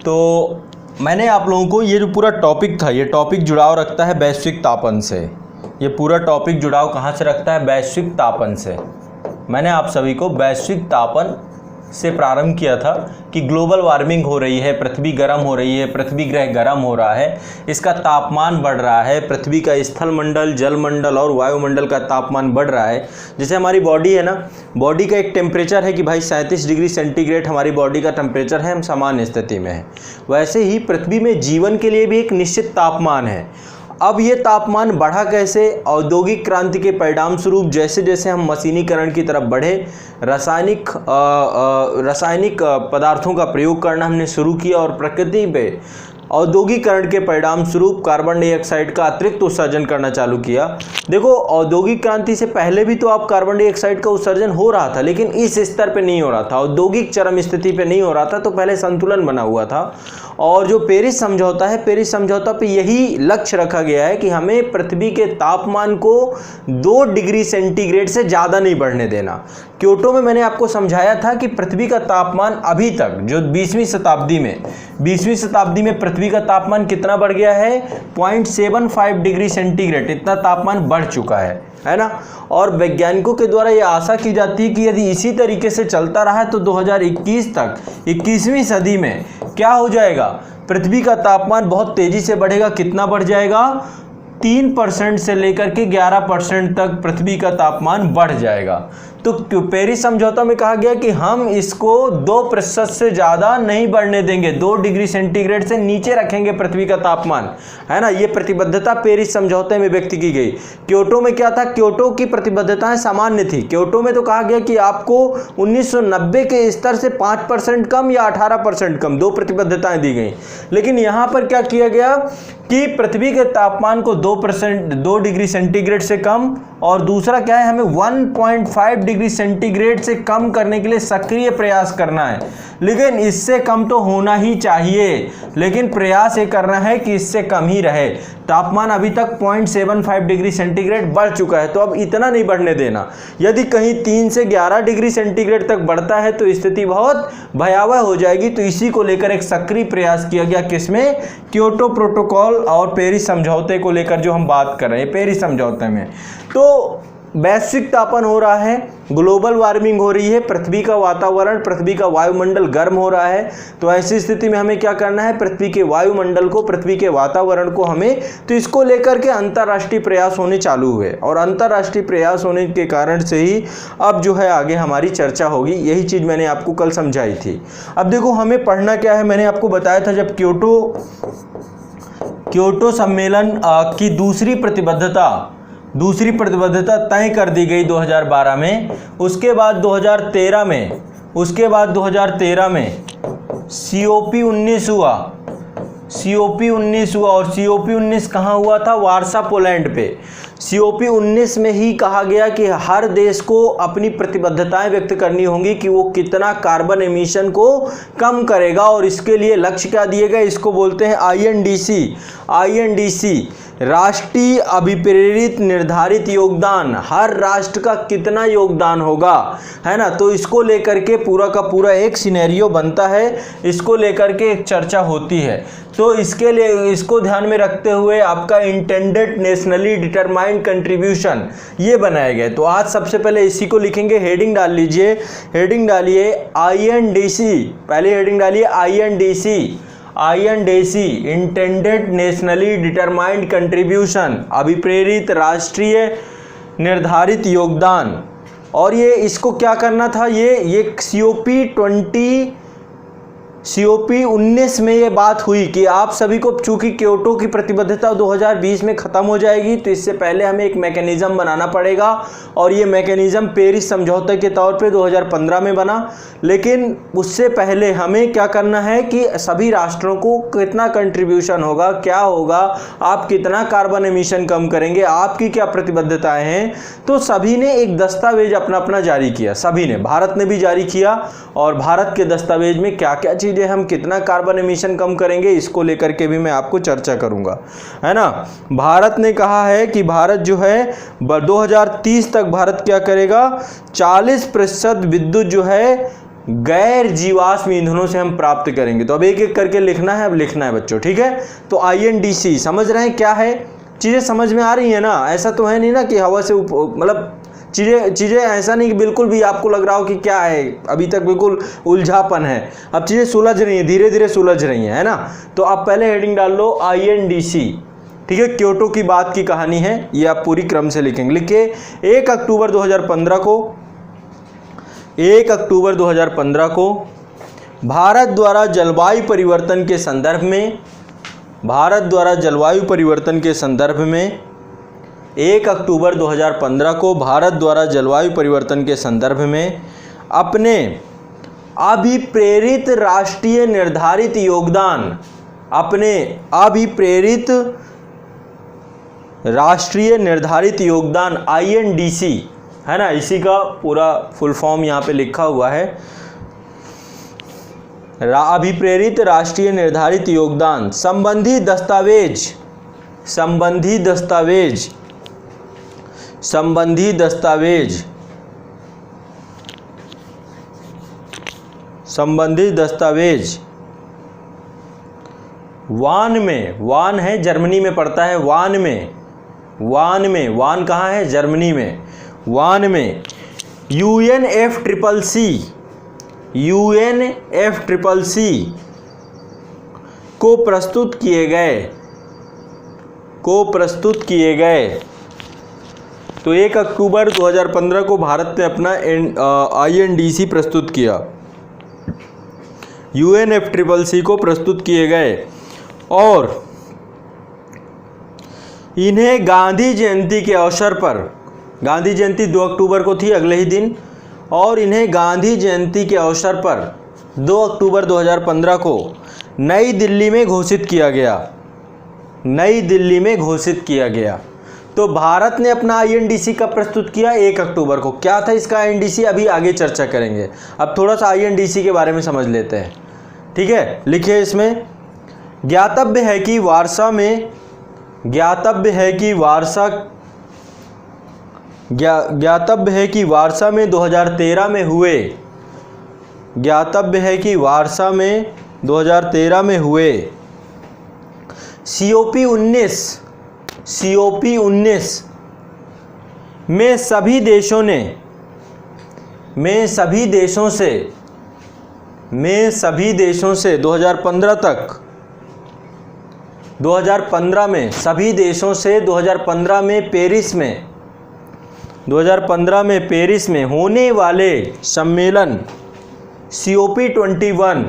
तो मैंने आप लोगों को ये जो पूरा टॉपिक था, ये टॉपिक जुड़ाव रखता है वैश्विक तापन से। ये पूरा टॉपिक जुड़ाव कहाँ से रखता है? वैश्विक तापन से। मैंने आप सभी को वैश्विक तापन से प्रारंभ किया था कि ग्लोबल वार्मिंग हो रही है, पृथ्वी गर्म हो रही है, पृथ्वी ग्रह गर्म हो रहा है, इसका तापमान बढ़ रहा है, पृथ्वी का स्थल मंडल, जल मंडल और वायुमंडल का तापमान बढ़ रहा है। जैसे हमारी बॉडी है ना, बॉडी का एक टेम्परेचर है कि भाई 37 डिग्री सेंटीग्रेड हमारी बॉडी का टेम्परेचर है, हम सामान्य स्थिति में हैं। वैसे ही पृथ्वी में जीवन के लिए भी एक निश्चित तापमान है। अब ये तापमान बढ़ा कैसे? औद्योगिक क्रांति के परिणाम स्वरूप जैसे जैसे हम मशीनीकरण की तरफ बढ़े, रासायनिक पदार्थों का प्रयोग करना हमने शुरू किया और प्रकृति पे औद्योगिकरण के परिणाम स्वरूप कार्बन डाइऑक्साइड का अतिरिक्त उत्सर्जन करना चालू किया। देखो, औद्योगिक क्रांति से पहले भी तो आप कार्बन डाइऑक्साइड का उत्सर्जन हो रहा था, लेकिन इस स्तर पे नहीं हो रहा था, औद्योगिक चरम स्थिति पे नहीं हो रहा था। तो पहले संतुलन बना हुआ था। और जो पेरिस समझौता है, पेरिस समझौता पे यही लक्ष्य रखा गया है कि हमें पृथ्वी के तापमान को 2 डिग्री सेंटीग्रेड से ज़्यादा नहीं बढ़ने देना। क्योटो में मैंने आपको समझाया था कि पृथ्वी का तापमान अभी तक जो 20वीं शताब्दी में पृथ्वी का तापमान कितना बढ़ गया है? 0.75 डिग्री सेंटीग्रेड, इतना तापमान बढ़ चुका है ना। और वैज्ञानिकों के द्वारा यह आशा की जाती है कि यदि इसी तरीके से चलता रहा तो 2021 तक 21वीं सदी में क्या हो जाएगा? पृथ्वी का तापमान बहुत तेजी से बढ़ेगा। कितना बढ़ जाएगा? 3% से लेकर के 11% तक पृथ्वी का तापमान बढ़ जाएगा। तो पेरिस समझौता में कहा गया कि हम इसको 2% से ज़्यादा नहीं बढ़ने देंगे, 2 डिग्री सेंटीग्रेड से नीचे रखेंगे पृथ्वी का तापमान, है ना। ये प्रतिबद्धता पेरिस समझौते में व्यक्त की गई। क्योटो में क्या था? क्योटो की प्रतिबद्धताएं सामान्य थी। क्योटो में तो कहा गया कि आपको 1990 के स्तर से 5% कम या 18% कम, 2 प्रतिबद्धताएं दी गई। लेकिन यहाँ पर क्या किया गया कि पृथ्वी के तापमान को 2 डिग्री सेंटीग्रेड से कम, और दूसरा क्या है, हमें 1.5 डिग्री सेंटीग्रेड से कम करने के लिए सक्रिय प्रयास करना है। लेकिन इससे कम तो होना ही चाहिए, लेकिन प्रयास ये करना है कि इससे कम ही रहे। तापमान अभी तक 0.75 डिग्री सेंटीग्रेड बढ़ चुका है, तो अब इतना नहीं बढ़ने देना। यदि कहीं 3 से 11 डिग्री सेंटीग्रेड तक बढ़ता है तो स्थिति बहुत भयावह हो जाएगी। तो इसी को लेकर एक सक्रिय प्रयास किया गया, किसमें? क्योटो प्रोटोकॉल और पेरिस समझौते को लेकर जो हम बात कर रहे हैं, पेरिस समझौते में। तो वैश्विक तापन हो रहा है, ग्लोबल वार्मिंग हो रही है, पृथ्वी का वातावरण, पृथ्वी का वायुमंडल गर्म हो रहा है। तो ऐसी स्थिति में हमें क्या करना है? पृथ्वी के वायुमंडल को, पृथ्वी के वातावरण को हमें, तो इसको लेकर के अंतर्राष्ट्रीय प्रयास होने चालू हुए, और अंतर्राष्ट्रीय प्रयास होने के कारण से ही अब जो है आगे हमारी चर्चा होगी। यही चीज़ मैंने आपको कल समझाई थी। अब देखो, हमें पढ़ना क्या है। मैंने आपको बताया था जब क्योटो सम्मेलन की दूसरी प्रतिबद्धता तय कर दी गई 2012 में। उसके बाद 2013 में COP19 हुआ। COP19 हुआ, और COP19 कहाँ हुआ था? वारसा, पोलैंड पे। COP19 में ही कहा गया कि हर देश को अपनी प्रतिबद्धताएं व्यक्त करनी होंगी कि वो कितना कार्बन एमिशन को कम करेगा, और इसके लिए लक्ष्य क्या दिए गए? इसको बोलते हैं INDC, राष्ट्रीय अभिप्रेरित निर्धारित योगदान। हर राष्ट्र का कितना योगदान होगा, है ना। तो इसको लेकर के पूरा का पूरा एक सिनेरियो बनता है, इसको लेकर के एक चर्चा होती है। तो इसके लिए, इसको ध्यान में रखते हुए आपका इंटेंडेड नेशनली डिटरमाइंड कंट्रीब्यूशन ये बनाए गए। तो आज सबसे पहले इसी को लिखेंगे, हेडिंग डाल लीजिए, हेडिंग डालिए INDC, पहले हेडिंग डालिए INDC, intended nationally determined contribution, अभिप्रेरित राष्ट्रीय निर्धारित योगदान। और ये इसको क्या करना था? ये COP19 में ये बात हुई कि आप सभी को, चूंकि क्योटो की प्रतिबद्धता 2020 में ख़त्म हो जाएगी, तो इससे पहले हमें एक मैकेनिज़्म बनाना पड़ेगा। और ये मैकेनिज़्म पेरिस समझौते के तौर पे 2015 में बना। लेकिन उससे पहले हमें क्या करना है कि सभी राष्ट्रों को कितना कंट्रीब्यूशन होगा, क्या होगा, आप कितना कार्बन एमिशन कम करेंगे, आपकी क्या प्रतिबद्धताएँ हैं। तो सभी ने एक दस्तावेज अपना अपना जारी किया, सभी ने, भारत ने भी जारी किया। और भारत के दस्तावेज में क्या क्या चीज़ें, हम कितना कार्बन एमिशन कम करेंगे, इसको लेकर के भी मैं आपको चर्चा करूंगा, है ना। भारत ने कहा है कि भारत जो है 2030 तक भारत क्या करेगा? 40% विद्युत जो है गैर जीवाश्म ईंधनों से हम प्राप्त करेंगे। तो अब एक एक करके लिखना है, अब लिखना है बच्चों, ठीक है। तो INDC समझ रहे हैं क्या है, चीज़ें समझ में आ रही है ना, ऐसा तो है नहीं ना कि हवा से मतलब चीज़ें ऐसा नहीं कि बिल्कुल भी आपको लग रहा हो कि क्या है, अभी तक बिल्कुल उलझापन है। अब चीज़ें सुलझ रही हैं, धीरे धीरे सुलझ रही हैं, है ना। तो आप पहले हेडिंग डाल लो INDC, ठीक है। क्योटो की बात की कहानी है, ये आप पूरी क्रम से लिखेंगे। लिखिए 1 अक्टूबर 2015 को 1 अक्टूबर 2015 को भारत द्वारा जलवायु परिवर्तन के संदर्भ में, भारत द्वारा जलवायु परिवर्तन के संदर्भ में 1 अक्टूबर 2015 को भारत द्वारा जलवायु परिवर्तन के संदर्भ में अपने अभिप्रेरित राष्ट्रीय निर्धारित योगदान, अपने अभिप्रेरित राष्ट्रीय निर्धारित योगदान INDC, है ना, इसी का पूरा फुल फॉर्म यहाँ पे लिखा हुआ है, अभिप्रेरित राष्ट्रीय निर्धारित योगदान संबंधी दस्तावेज, संबंधी दस्तावेज, संबंधी दस्तावेज, संबंधी दस्तावेज वान में, वान है जर्मनी में पड़ता है, वान में, वान में, वान कहाँ है, जर्मनी में, वान में UNFCCC, UNFCCC को प्रस्तुत किए गए, को प्रस्तुत किए गए। तो 1 अक्टूबर 2015 को भारत ने अपना INDC प्रस्तुत किया, UNFCCC को प्रस्तुत किए गए और इन्हें गांधी जयंती के अवसर पर, गांधी जयंती 2 अक्टूबर को थी अगले ही दिन, और इन्हें गांधी जयंती के अवसर पर 2 अक्टूबर 2015 को नई दिल्ली में घोषित किया गया, नई दिल्ली में घोषित किया गया। तो भारत ने अपना INDC कब प्रस्तुत किया, 1 अक्टूबर को। क्या था इसका INDC, अभी आगे चर्चा करेंगे। अब थोड़ा सा INDC के बारे में समझ लेते हैं, ठीक है। लिखिए इसमें, ज्ञातव्य है कि वारसा में, ज्ञातव्य है कि वारसा, ज्ञातव्य है कि वारसा में 2013 में हुए, ज्ञातव्य है कि वारसा में 2013 में हुए COP19 में सभी देशों ने, में सभी देशों से, में सभी देशों से 2015 तक, 2015 में सभी देशों से 2015 में पेरिस में, 2015 में पेरिस में होने वाले सम्मेलन COP21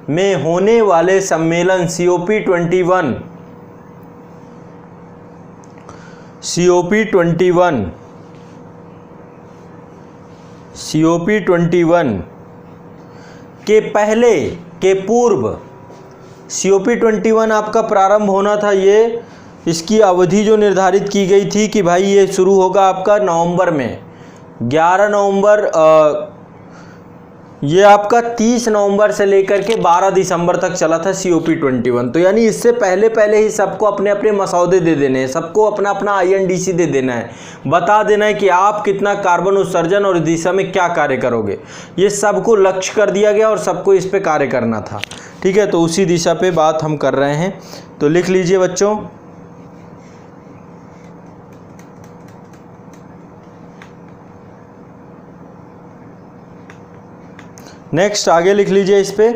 में होने वाले सम्मेलन COP21 के पहले, के पूर्व, COP21 आपका प्रारंभ होना था, ये इसकी अवधि जो निर्धारित की गई थी कि भाई ये शुरू होगा आपका नवंबर में, 11 नवंबर, ये आपका 30 नवंबर से लेकर के 12 दिसंबर तक चला था COP21। तो यानी इससे पहले पहले ही सबको अपने अपने मसौदे दे देने हैं, सबको अपना अपना INDC दे देना है, बता देना है कि आप कितना कार्बन उत्सर्जन और इस दिशा में क्या कार्य करोगे। ये सबको लक्ष्य कर दिया गया और सबको इस पे कार्य करना था, ठीक है। तो उसी दिशा पे बात हम कर रहे हैं, तो लिख लीजिए बच्चों। नेक्स्ट आगे लिख लीजिए इस पे,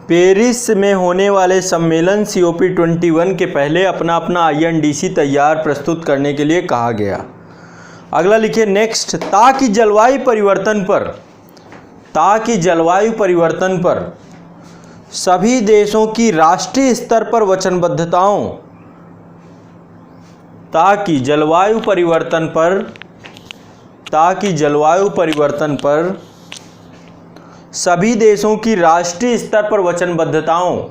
पेरिस में होने वाले सम्मेलन COP21 के पहले अपना अपना INDC तैयार प्रस्तुत करने के लिए कहा गया। अगला लिखिए नेक्स्ट, ताकि जलवायु परिवर्तन पर, ताकि जलवायु परिवर्तन पर सभी देशों की राष्ट्रीय स्तर पर वचनबद्धताओं, ताकि जलवायु परिवर्तन पर, ताकि जलवायु परिवर्तन पर सभी देशों की राष्ट्रीय स्तर पर वचनबद्धताओं,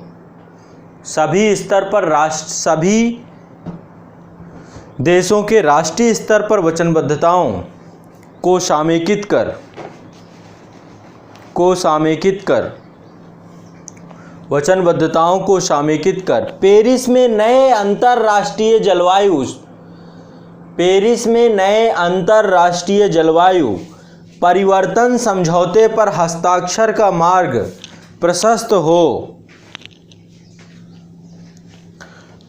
सभी स्तर पर सभी देशों के राष्ट्रीय स्तर पर वचनबद्धताओं को समेकित कर, वचनबद्धताओं को समेकित कर पेरिस में नए अंतर्राष्ट्रीय जलवायु परिवर्तन समझौते पर हस्ताक्षर का मार्ग प्रशस्त हो।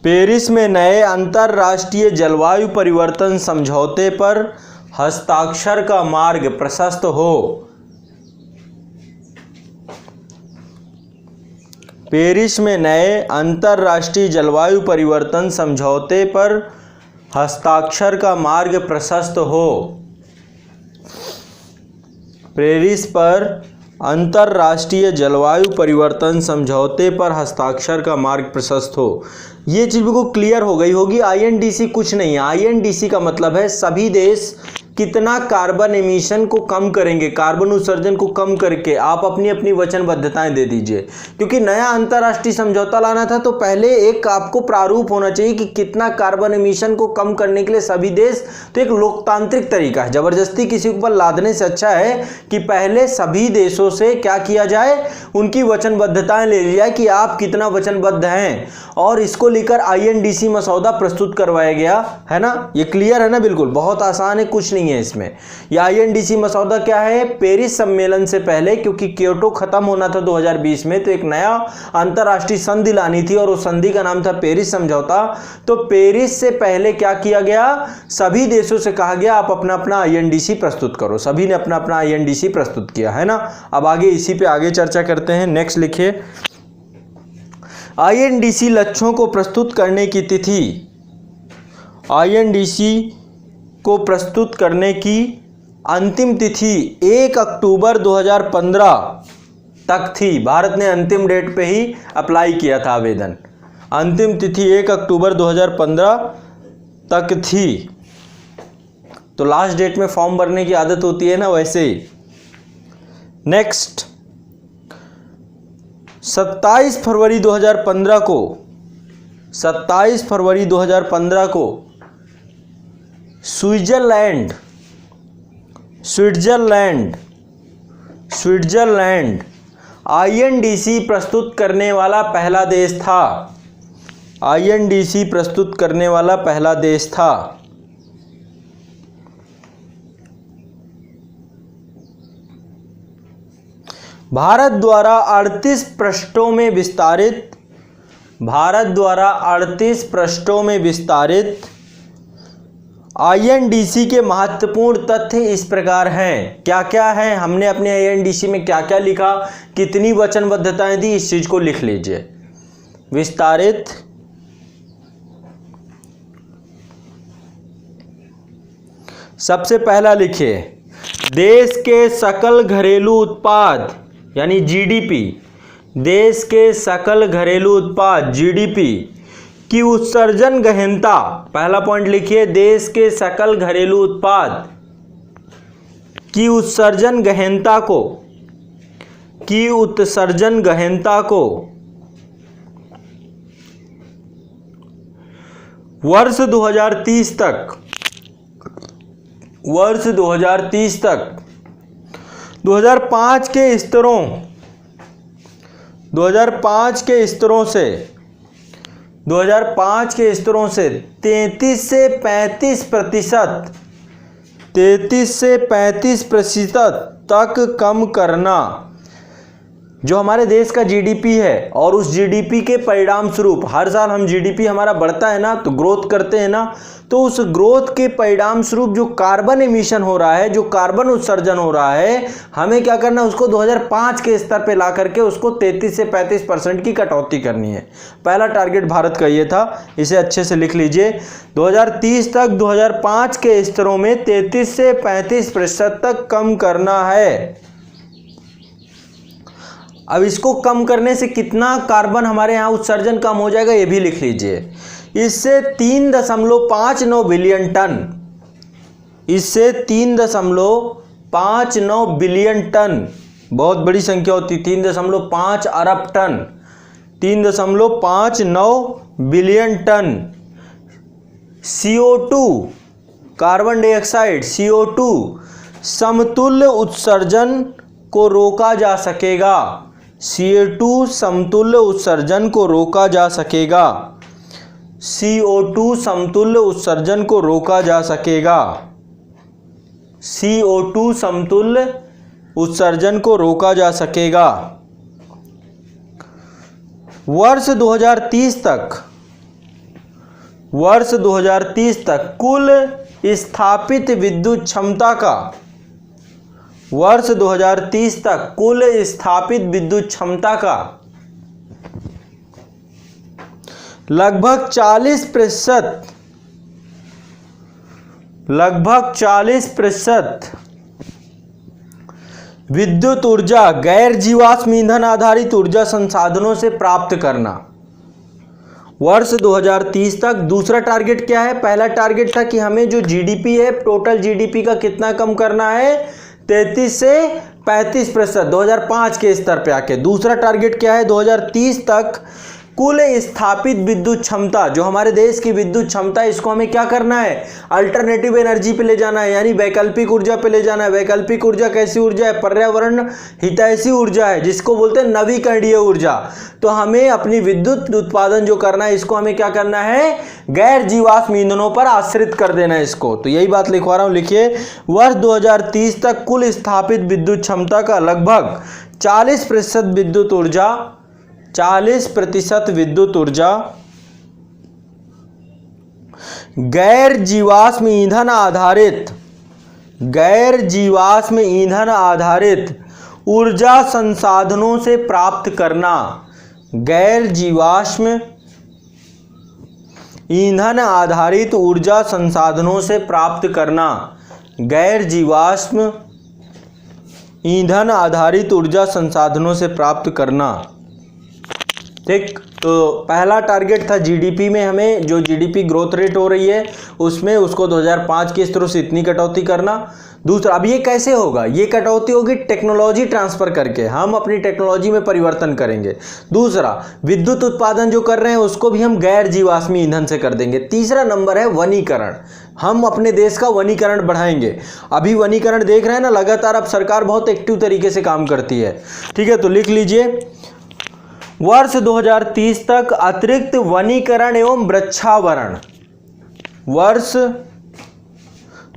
पेरिस में नए अंतर्राष्ट्रीय जलवायु परिवर्तन समझौते पर हस्ताक्षर का मार्ग प्रशस्त हो। पेरिस में नए अंतर्राष्ट्रीय जलवायु परिवर्तन समझौते पर हस्ताक्षर का मार्ग प्रशस्त हो। पेरिस पर अंतर्राष्ट्रीय जलवायु परिवर्तन समझौते पर हस्ताक्षर का मार्ग प्रशस्त हो। ये चीज़ बिल्कुल क्लियर हो गई होगी। आईएनडीसी कुछ नहीं है। आईएनडीसी का मतलब है सभी देश कितना कार्बन एमिशन को कम करेंगे, कार्बन उत्सर्जन को कम करके आप अपनी अपनी वचनबद्धताएं दे दीजिए। क्योंकि नया अंतर्राष्ट्रीय समझौता लाना था तो पहले एक आपको प्रारूप होना चाहिए कि कितना कार्बन एमिशन को कम करने के लिए सभी देश, तो एक लोकतांत्रिक तरीका है। जबरदस्ती किसी के ऊपर लादने से अच्छा है कि पहले सभी देशों से क्या किया जाए, उनकी वचनबद्धताएं ले ली जाए कि आप कितना वचनबद्ध हैं, और इसको लेकर आईएनडीसी मसौदा प्रस्तुत करवाया गया है ना। ये क्लियर है ना, बिल्कुल बहुत आसान है, कुछ नहीं है इसमें। यह आईएनडीसी मसौदा क्या है, पेरिस सम्मेलन से पहले, क्योंकि क्योटो खत्म होना था 2020 में, तो एक नया अंतरराष्ट्रीय संधि लानी थी और उस संधि का नाम था पेरिस समझौता। तो पेरिस से पहले क्या किया गया, सभी देशों से कहा गया आप अपना अपना आईएनडीसी प्रस्तुत करो। सभी ने अपना अपना आईएनडीसी प्रस्तुत किया है ना। अब आगे इसी पे आगे चर्चा करते हैं। नेक्स्ट लिखिए, आईएनडीसी लक्ष्यों को प्रस्तुत करने की तिथि। आईएनडीसी को प्रस्तुत करने की अंतिम तिथि 1 अक्टूबर 2015 तक थी। भारत ने अंतिम डेट पे ही अप्लाई किया था आवेदन। अंतिम तिथि 1 अक्टूबर 2015 तक थी। तो लास्ट डेट में फॉर्म भरने की आदत होती है ना, वैसे ही। नेक्स्ट, 27 फरवरी 2015 को स्विट्जरलैंड आईएनडीसी प्रस्तुत करने वाला पहला देश था। आईएनडीसी प्रस्तुत करने वाला पहला देश था। भारत द्वारा 38 पृष्ठों में विस्तारित आईएनडीसी के महत्वपूर्ण तथ्य इस प्रकार हैं। क्या क्या है, हमने अपने आईएनडीसी में क्या क्या लिखा, कितनी वचनबद्धताएं दी, इस चीज को लिख लीजिए। विस्तारित सबसे पहला लिखिए, देश के सकल घरेलू उत्पाद यानी जीडीपी, देश के सकल घरेलू उत्पाद जीडीपी की उत्सर्जन गहनता। पहला पॉइंट लिखिए, देश के सकल घरेलू उत्पाद की उत्सर्जन गहनता को वर्ष 2030 तक 2005 के स्तरों से 33 से 35% तक कम करना। जो हमारे देश का जीडीपी है और उस जीडीपी के परिणाम स्वरूप हर साल हम जीडीपी हमारा बढ़ता है ना, तो ग्रोथ करते हैं ना, तो उस ग्रोथ के परिणाम स्वरूप जो कार्बन एमिशन हो रहा है, जो कार्बन उत्सर्जन हो रहा है, हमें क्या करना है, उसको 2005 के स्तर पे ला करके उसको 33 से 35% की कटौती करनी है। पहला टारगेट भारत का ये था, इसे अच्छे से लिख लीजिए। 2030 तक 2005 के स्तरों में 33 से 35% तक कम करना है। अब इसको कम करने से कितना कार्बन हमारे यहाँ उत्सर्जन कम हो जाएगा, ये भी लिख लीजिए। इससे 3.59 बिलियन टन, इससे 3.59 बिलियन टन, बहुत बड़ी संख्या होती, 3.5 अरब टन, 3.59 बिलियन टन CO2 कार्बन डाइऑक्साइड CO2 समतुल्य उत्सर्जन को रोका जा सकेगा। CO2 समतुल्य उत्सर्जन को रोका जा सकेगा। CO2 समतुल्य उत्सर्जन को रोका जा सकेगा। CO2 समतुल्य उत्सर्जन को रोका जा सकेगा। वर्ष 2030 तक कुल स्थापित विद्युत क्षमता का वर्ष 2030 तक कुल स्थापित विद्युत क्षमता का लगभग 40% विद्युत ऊर्जा गैर जीवाश्म ईंधन आधारित ऊर्जा संसाधनों से प्राप्त करना। वर्ष 2030 तक दूसरा टारगेट क्या है? पहला टारगेट था कि हमें जो जीडीपी है, टोटल जीडीपी का कितना कम करना है, 33 से 35% 2005 के स्तर पे आके। दूसरा टारगेट क्या है? 2030 तक कुल स्थापित विद्युत क्षमता, जो हमारे देश की विद्युत क्षमता है, इसको हमें क्या करना है? अल्टरनेटिव एनर्जी पे ले जाना है, यानी वैकल्पिक ऊर्जा पे ले जाना है। वैकल्पिक ऊर्जा कैसी ऊर्जा है? पर्यावरण हितैषी ऊर्जा है, जिसको बोलते हैं नवीकरणीय ऊर्जा। तो हमें अपनी विद्युत उत्पादन जो करना है, इसको हमें क्या करना है? गैर जीवाश्म ईंधनों पर आश्रित कर देना है इसको। तो यही बात लिखवा रहा हूं, लिखिए वर्ष 2030 तक कुल स्थापित विद्युत क्षमता का लगभग 40% विद्युत ऊर्जा गैर जीवाश्म ईंधन आधारित ऊर्जा संसाधनों से प्राप्त करना। गैर जीवाश्म ईंधन आधारित ऊर्जा संसाधनों से प्राप्त करना। गैर जीवाश्म ईंधन आधारित ऊर्जा संसाधनों से प्राप्त करना। ठीक, तो पहला टारगेट था जीडीपी में, हमें जो जीडीपी ग्रोथ रेट हो रही है उसमें उसको 2005 के स्तरों से इतनी कटौती करना। दूसरा, अब ये कैसे होगा? ये कटौती होगी टेक्नोलॉजी ट्रांसफर करके, हम अपनी टेक्नोलॉजी में परिवर्तन करेंगे। दूसरा, विद्युत उत्पादन जो कर रहे हैं उसको भी हम गैर जीवाश्मी ईंधन से कर देंगे। तीसरा नंबर है वनीकरण, हम अपने देश का वनीकरण बढ़ाएंगे। अभी वनीकरण देख रहे हैं ना, लगातार अब सरकार बहुत एक्टिव तरीके से काम करती है। ठीक है, तो लिख लीजिए वर्ष 2030 तक अतिरिक्त वनीकरण एवं वृक्षावरण। वर्ष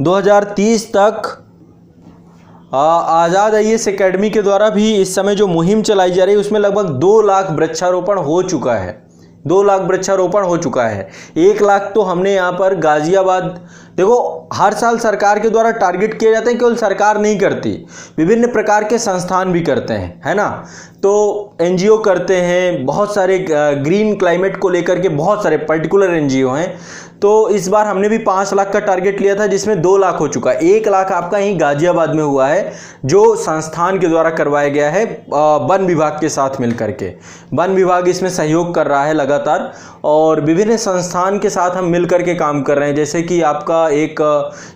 2030 तक आज़ाद IAS एकेडमी के द्वारा भी इस समय जो मुहिम चलाई जा रही है उसमें लगभग 2 लाख वृक्षारोपण हो चुका है। 2 लाख वृक्षारोपण हो चुका है। 1 लाख तो हमने यहाँ पर गाजियाबाद, देखो हर साल सरकार के द्वारा टारगेट किए जाते हैं, केवल सरकार नहीं करती, विभिन्न प्रकार के संस्थान भी करते हैं, है ना। तो NGO करते हैं, बहुत सारे ग्रीन क्लाइमेट को लेकर के बहुत सारे पर्टिकुलर NGO हैं। तो इस बार हमने भी 5 लाख का टारगेट लिया था, जिसमें 2 लाख हो चुका है। 1 लाख आपका यहीं गाजियाबाद में हुआ है, जो संस्थान के द्वारा करवाया गया है वन विभाग के साथ मिलकर के। वन विभाग इसमें सहयोग कर रहा है लगातार, और विभिन्न संस्थान के साथ हम मिल करके काम कर रहे हैं। जैसे कि आपका एक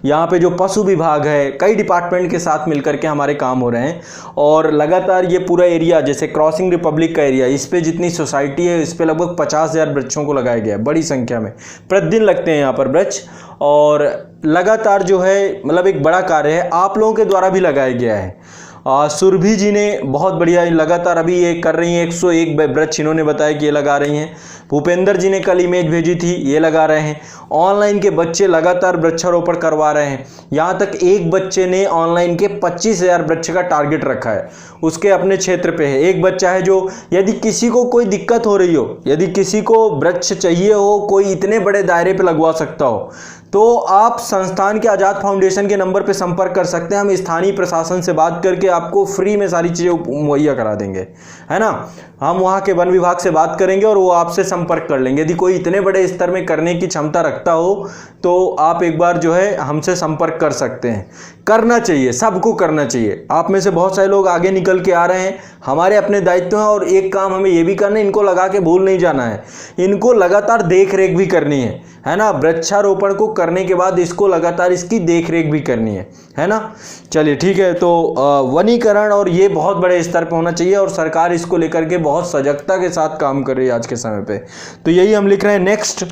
यहाँ पे जो पशु विभाग है, कई डिपार्टमेंट के साथ मिल करके हमारे काम हो रहे हैं। और लगातार ये पूरा एरिया, जैसे क्रॉसिंग रिपब्लिक का एरिया, इस पे जितनी सोसाइटी है इस पे लगभग 50,000 वृक्षों को लगाया गया है, बड़ी संख्या में प्रतिदिन लगते हैं यहाँ पर वृक्ष। और लगातार जो है मतलब एक बड़ा कार्य है, आप लोगों के द्वारा भी लगाया गया है। सुरभि जी ने बहुत बढ़िया लगातार अभी ये कर रही हैं, 101 वृक्ष इन्होंने बताया कि ये लगा रही हैं। भूपेंद्र जी ने कल इमेज भेजी थी, ये लगा रहे हैं। ऑनलाइन के बच्चे लगातार वृक्षारोपण करवा रहे हैं। यहाँ तक एक बच्चे ने ऑनलाइन के 25,000 वृक्ष का टारगेट रखा है, उसके अपने क्षेत्र पे है। एक बच्चा है जो, यदि किसी को कोई दिक्कत हो रही हो, यदि किसी को वृक्ष चाहिए हो, कोई इतने बड़े दायरे पे लगवा सकता हो, तो आप संस्थान के आज़ाद फाउंडेशन के नंबर पे संपर्क कर सकते हैं। हम स्थानीय प्रशासन से बात करके आपको फ्री में सारी चीज़ें मुहैया करा देंगे, है ना। हम वहाँ के वन विभाग से बात करेंगे और वो आपसे संपर्क कर लेंगे। यदि कोई इतने बड़े स्तर में करने की क्षमता रखता हो तो आप एक बार जो है हमसे संपर्क कर सकते हैं। करना चाहिए, सबको करना चाहिए। आप में से बहुत सारे लोग आगे निकल के आ रहे हैं, हमारे अपने दायित्व हैं। और एक काम हमें ये भी करना है, इनको लगा के भूल नहीं जाना है, इनको लगातार देख रेख भी करनी है ना। वृक्षारोपण को करने के बाद इसको लगातार इसकी देख रेख भी करनी है ना। चलिए ठीक है, तो वनीकरण और ये बहुत बड़े स्तर पर होना चाहिए, और सरकार इसको लेकर के बहुत सजगता के साथ काम कर रही है आज के समय पे। तो यही हम लिख रहे हैं। नेक्स्ट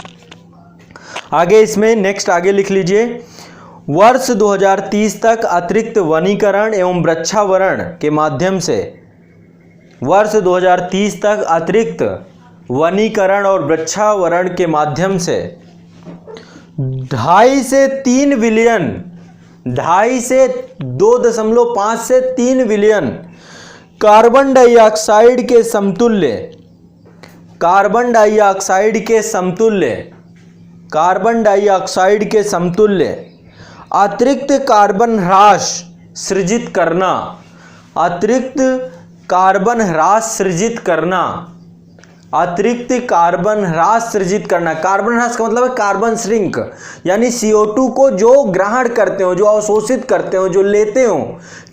आगे, इसमें नेक्स्ट आगे लिख लीजिए, वर्ष 2030 तक अतिरिक्त वनीकरण एवं वृक्षावरण के माध्यम से वर्ष 2030 तक अतिरिक्त वनीकरण और वृक्षावरण के माध्यम से 2.5 से 3 बिलियन 2.5 से 2.5 से 3 बिलियन कार्बन डाइऑक्साइड के समतुल्य कार्बन डाइऑक्साइड के समतुल्य अतिरिक्त कार्बन ह्रास सृजित करना कार्बन ह्रास का मतलब है कार्बन श्रिंक, यानी CO2 को जो ग्रहण करते हो, जो अवशोषित करते हो, जो लेते हो,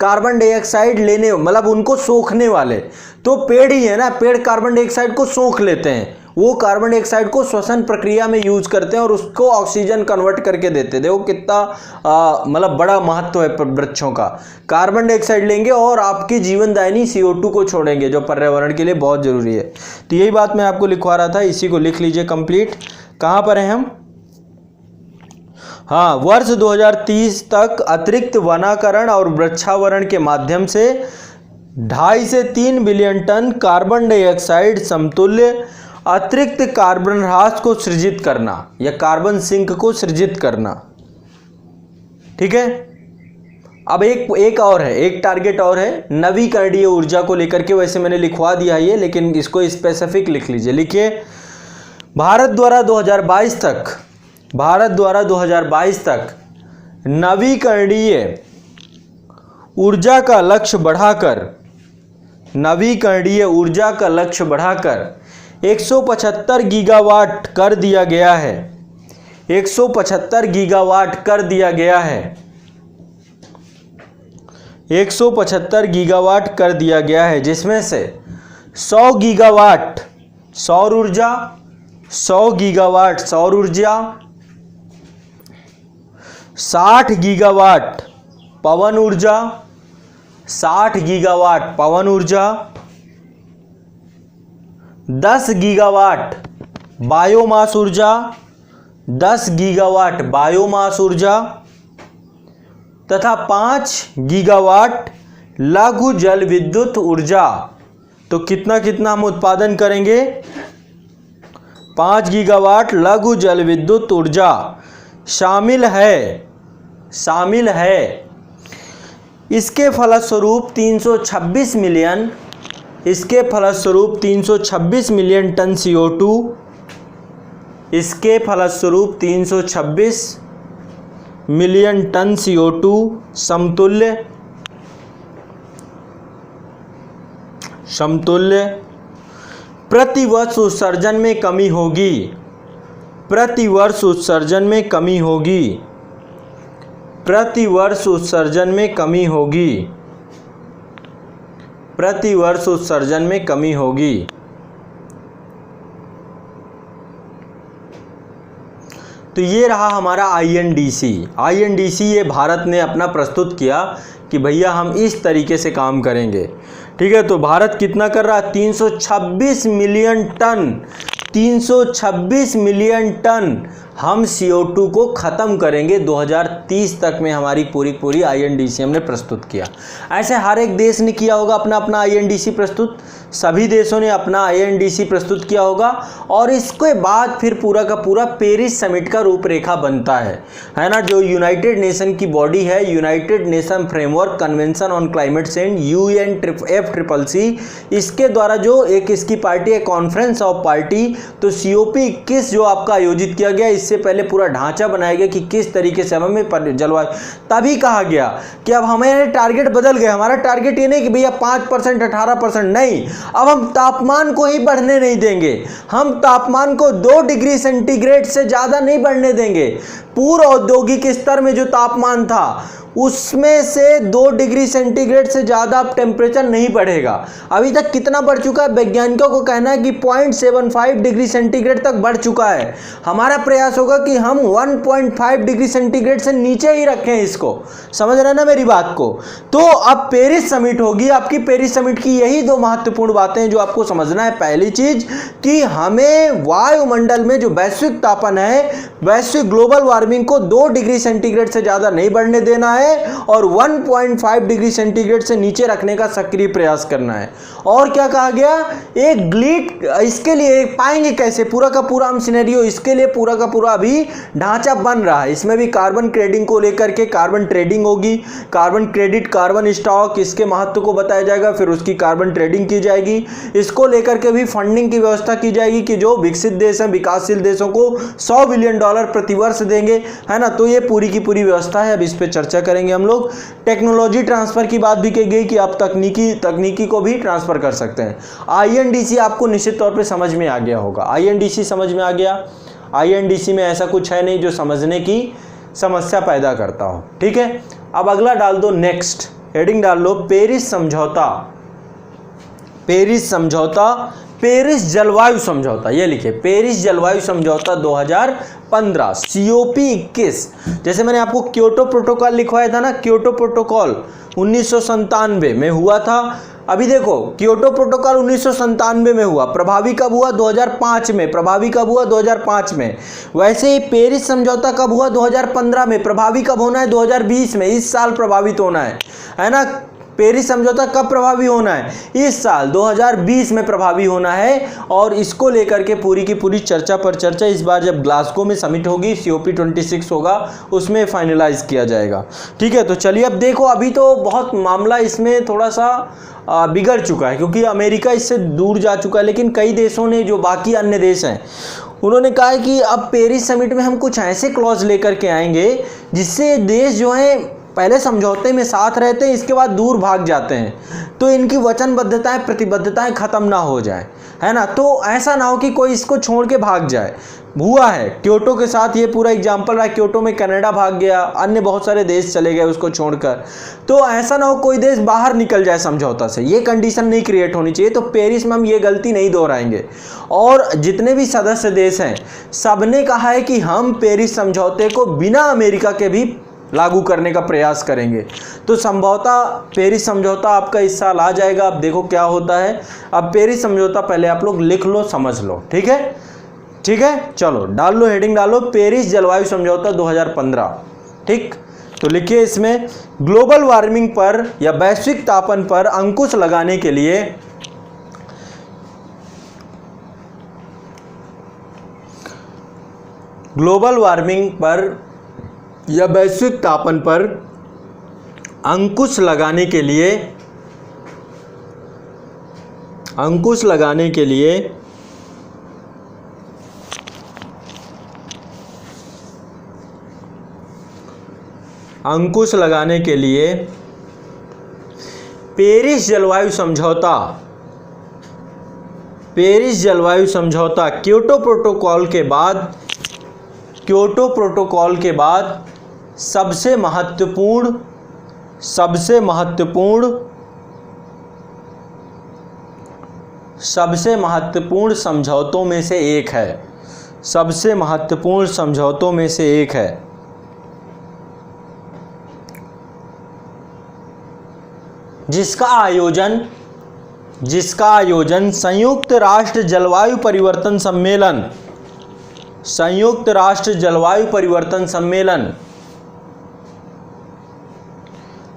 कार्बन डाइऑक्साइड लेने हो, मतलब उनको सोखने वाले तो पेड़ ही है ना। पेड़ कार्बन डाइऑक्साइड को सोख लेते हैं, वो कार्बन डाइऑक्साइड को श्वसन प्रक्रिया में यूज करते हैं और उसको ऑक्सीजन कन्वर्ट करके देते हैं। देखो कितना मतलब बड़ा महत्व है वृक्षों का। कार्बन डाइऑक्साइड लेंगे और आपकी जीवनदायिनी CO2 को छोड़ेंगे, जो पर्यावरण के लिए बहुत जरूरी है। तो यही बात मैं आपको लिखवा रहा था, इसी को लिख लीजिए कंप्लीट। कहां पर हैं हम? हाँ, वर्ष 2030 तक अतिरिक्त वनाकरण और वृक्षावरण के माध्यम से 2.5 से 3 बिलियन टन कार्बन डाइऑक्साइड समतुल्य अतिरिक्त कार्बन ह्रास को सृजित करना या कार्बन सिंक को सृजित करना। ठीक है। अब एक और है, एक टारगेट और है नवीकरणीय ऊर्जा को लेकर के। वैसे मैंने लिखवा दिया है ये, लेकिन इसको स्पेसिफिक लिख लीजिए। लिखिए, भारत द्वारा 2022 तक नवीकरणीय ऊर्जा का लक्ष्य बढ़ाकर 175 गीगावाट कर दिया गया है। 175 गीगावाट कर दिया गया है। 175 गीगावाट कर दिया गया है, जिसमें से 100 गीगावाट सौर ऊर्जा, 100 गीगावाट सौर ऊर्जा, 60 गीगावाट पवन ऊर्जा, 60 गीगावाट पवन ऊर्जा, 10 गीगावाट बायोमास ऊर्जा, 10 गीगावाट बायोमास ऊर्जा तथा 5 गीगावाट लघु जल विद्युत ऊर्जा। तो कितना हम उत्पादन करेंगे? 5 गीगावाट लघु जल विद्युत ऊर्जा शामिल है। इसके फलस्वरूप 326 मिलियन टन CO2, इसके फलस्वरूप 326 मिलियन टन CO2 समतुल्य प्रतिवर्ष उत्सर्जन में कमी होगी। प्रतिवर्ष उत्सर्जन में कमी होगी। तो ये रहा हमारा INDC। ये भारत ने अपना प्रस्तुत किया कि भैया हम इस तरीके से काम करेंगे। ठीक है, तो भारत कितना कर रहा है? 326 मिलियन टन हम CO2 को ख़त्म करेंगे 2030 तक में। हमारी पूरी INDC हमने प्रस्तुत किया। ऐसे हर एक देश ने किया होगा अपना INDC प्रस्तुत। सभी देशों ने अपना INDC प्रस्तुत किया होगा और इसके बाद फिर पूरा का पूरा पेरिस समिट का रूपरेखा बनता है ना। जो यूनाइटेड नेशन की बॉडी है, United nation framework convention on climate change, UNFCCC, इसके द्वारा जो एक इसकी पार्टी है कॉन्फ्रेंस ऑफ पार्टी। तो COP21 जो आपका आयोजित किया गया, इससे पहले पूरा ढांचा बनाया गया कि किस तरीके से हमें जलवायु, तभी कहा गया कि अब हमारे टारगेट बदल गए। हमारा टारगेट ये नहीं कि भैया 5% 18%, नहीं, अब हम तापमान को ही बढ़ने नहीं देंगे। हम तापमान को 2 डिग्री सेंटीग्रेड से ज्यादा नहीं बढ़ने देंगे। पूर्व औद्योगिक स्तर में जो तापमान था उसमें से 2 डिग्री सेंटीग्रेड से ज़्यादा अब टेम्परेचर नहीं बढ़ेगा। अभी तक कितना बढ़ चुका है? वैज्ञानिकों को कहना है कि 0.75 डिग्री सेंटीग्रेड तक बढ़ चुका है। हमारा प्रयास होगा कि हम 1.5 डिग्री सेंटीग्रेड से नीचे ही रखें इसको। समझ रहे हैं ना मेरी बात को? तो अब पेरिस समिट होगी आपकी। पेरिस समिट की यही 2 महत्वपूर्ण बातें जो आपको समझना है। पहली चीज कि हमें वायुमंडल में जो वैश्विक तापन है, वैश्विक ग्लोबल वार्मिंग को 2 डिग्री सेंटीग्रेड से ज़्यादा नहीं बढ़ने देना है। है और 1.5 डिग्री सेंटीग्रेड से नीचे रखने का सक्रिय प्रयास करना है। और क्या कहा गया, एक ग्लिड, इसके लिए पाएंगे कैसे, पूरा का पूरा हम सिनेरियो, इसके लिए पूरा का पूरा अभी ढांचा बन रहा है। इसमें भी कार्बन क्रेडिंग को लेकर के कार्बन ट्रेडिंग होगी, कार्बन क्रेडिट, कार्बन स्टॉक, इसके महत्व को बताया जाएगा, फिर उसकी कार्बन ट्रेडिंग की जाएगी। इसको लेकर के भी फंडिंग की व्यवस्था की जाएगी कि जो विकसित देश हैं, विकासशील देशों को $100 बिलियन प्रतिवर्ष देंगे, है ना। तो ये पूरी की पूरी व्यवस्था है, अब इस पे चर्चा करेंगे हम लोग। टेक्नोलॉजी ट्रांसफर की बात भी की गई कि आप तकनीकी को भी ट्रांसफर कर सकते हैं। आईएनडीसी आपको निश्चित तौर पे समझ में आ गया होगा, आईएनडीसी समझ में आ गया। आईएनडीसी में ऐसा कुछ है नहीं जो समझने की समस्या पैदा करता हो, ठीक है। अब अगला डाल दो, नेक्स्ट हेडिंग डाल लो, पेरिस समझौता। पेरिस समझौता, पेरिस जलवायु समझौता, ये लिखे, पेरिस जलवायु समझौता 2015, COP 21। जैसे मैंने आपको क्योटो प्रोटोकॉल लिखवाया था ना, क्योटो प्रोटोकॉल 1997 में हुआ था। अभी देखो, क्योटो प्रोटोकॉल 1997 में हुआ, प्रभावी कब हुआ, 2005 में, प्रभावी कब हुआ, 2005 में। वैसे ही पेरिस समझौता कब हुआ, 2015 में, प्रभावी कब होना है, 2020 में, इस साल प्रभावित होना है ना। पेरिस समझौता कब प्रभावी होना है, इस साल 2020 में प्रभावी होना है। और इसको लेकर के पूरी की पूरी चर्चा पर चर्चा इस बार जब ग्लासगो में समिट होगी, COP 26 होगा, उसमें फाइनलाइज किया जाएगा, ठीक है। तो चलिए अब देखो, अभी तो बहुत मामला इसमें थोड़ा सा बिगड़ चुका है क्योंकि अमेरिका इससे दूर जा चुका है, लेकिन कई देशों ने, जो बाकी अन्य देश हैं, उन्होंने कहा है कि अब पेरिस समिट में हम कुछ ऐसे क्लॉज लेकर के आएंगे जिससे देश जो है पहले समझौते में साथ रहते हैं, इसके बाद दूर भाग जाते हैं, तो इनकी वचनबद्धताएं, प्रतिबद्धताएं खत्म ना हो जाए, है ना। तो ऐसा ना हो कि कोई इसको छोड़ के भाग जाए। हुआ है क्योटो के साथ, ये पूरा एग्जाम्पल रहा, क्योटो में कनाडा भाग गया, अन्य बहुत सारे देश चले गए उसको छोड़कर। तो ऐसा ना हो कोई देश बाहर निकल जाए समझौता से, ये कंडीशन नहीं क्रिएट होनी चाहिए। तो पेरिस में हम ये गलती नहीं दोहराएंगे। और जितने भी सदस्य देश हैं, सबने कहा है कि हम पेरिस समझौते को बिना अमेरिका के भी लागू करने का प्रयास करेंगे। तो संभवतः पेरिस समझौता आपका इस साल आ जाएगा। अब देखो क्या होता है। अब पेरिस समझौता पहले आप लोग लिख लो, समझ लो, ठीक है, ठीक है। चलो डाल लो, हेडिंग डालो, पेरिस जलवायु समझौता 2015, ठीक। तो लिखिए इसमें, ग्लोबल वार्मिंग पर या वैश्विक तापन पर अंकुश लगाने के लिए ग्लोबल वार्मिंग पर या वैश्विक तापन पर अंकुश लगाने के लिए अंकुश लगाने के लिए पेरिस जलवायु समझौता, पेरिस जलवायु समझौता क्योटो प्रोटोकॉल के बाद सबसे महत्वपूर्ण समझौतों में से एक है, सबसे महत्वपूर्ण समझौतों में से एक है। जिसका आयोजन संयुक्त राष्ट्र जलवायु परिवर्तन सम्मेलन, संयुक्त राष्ट्र जलवायु परिवर्तन सम्मेलन,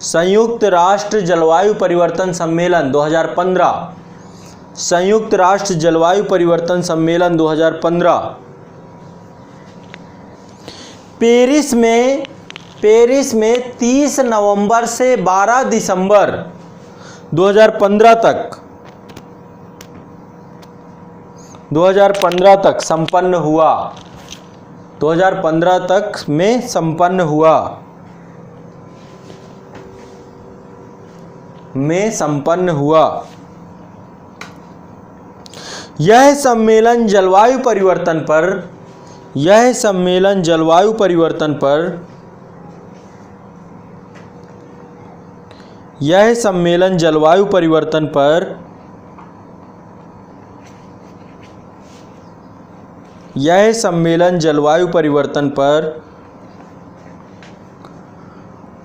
संयुक्त राष्ट्र जलवायु परिवर्तन सम्मेलन 2015, संयुक्त राष्ट्र जलवायु परिवर्तन सम्मेलन 2015 पेरिस में 30 नवंबर से 12 दिसंबर 2015 तक संपन्न हुआ, 2015 तक में संपन्न हुआ। यह सम्मेलन जलवायु परिवर्तन पर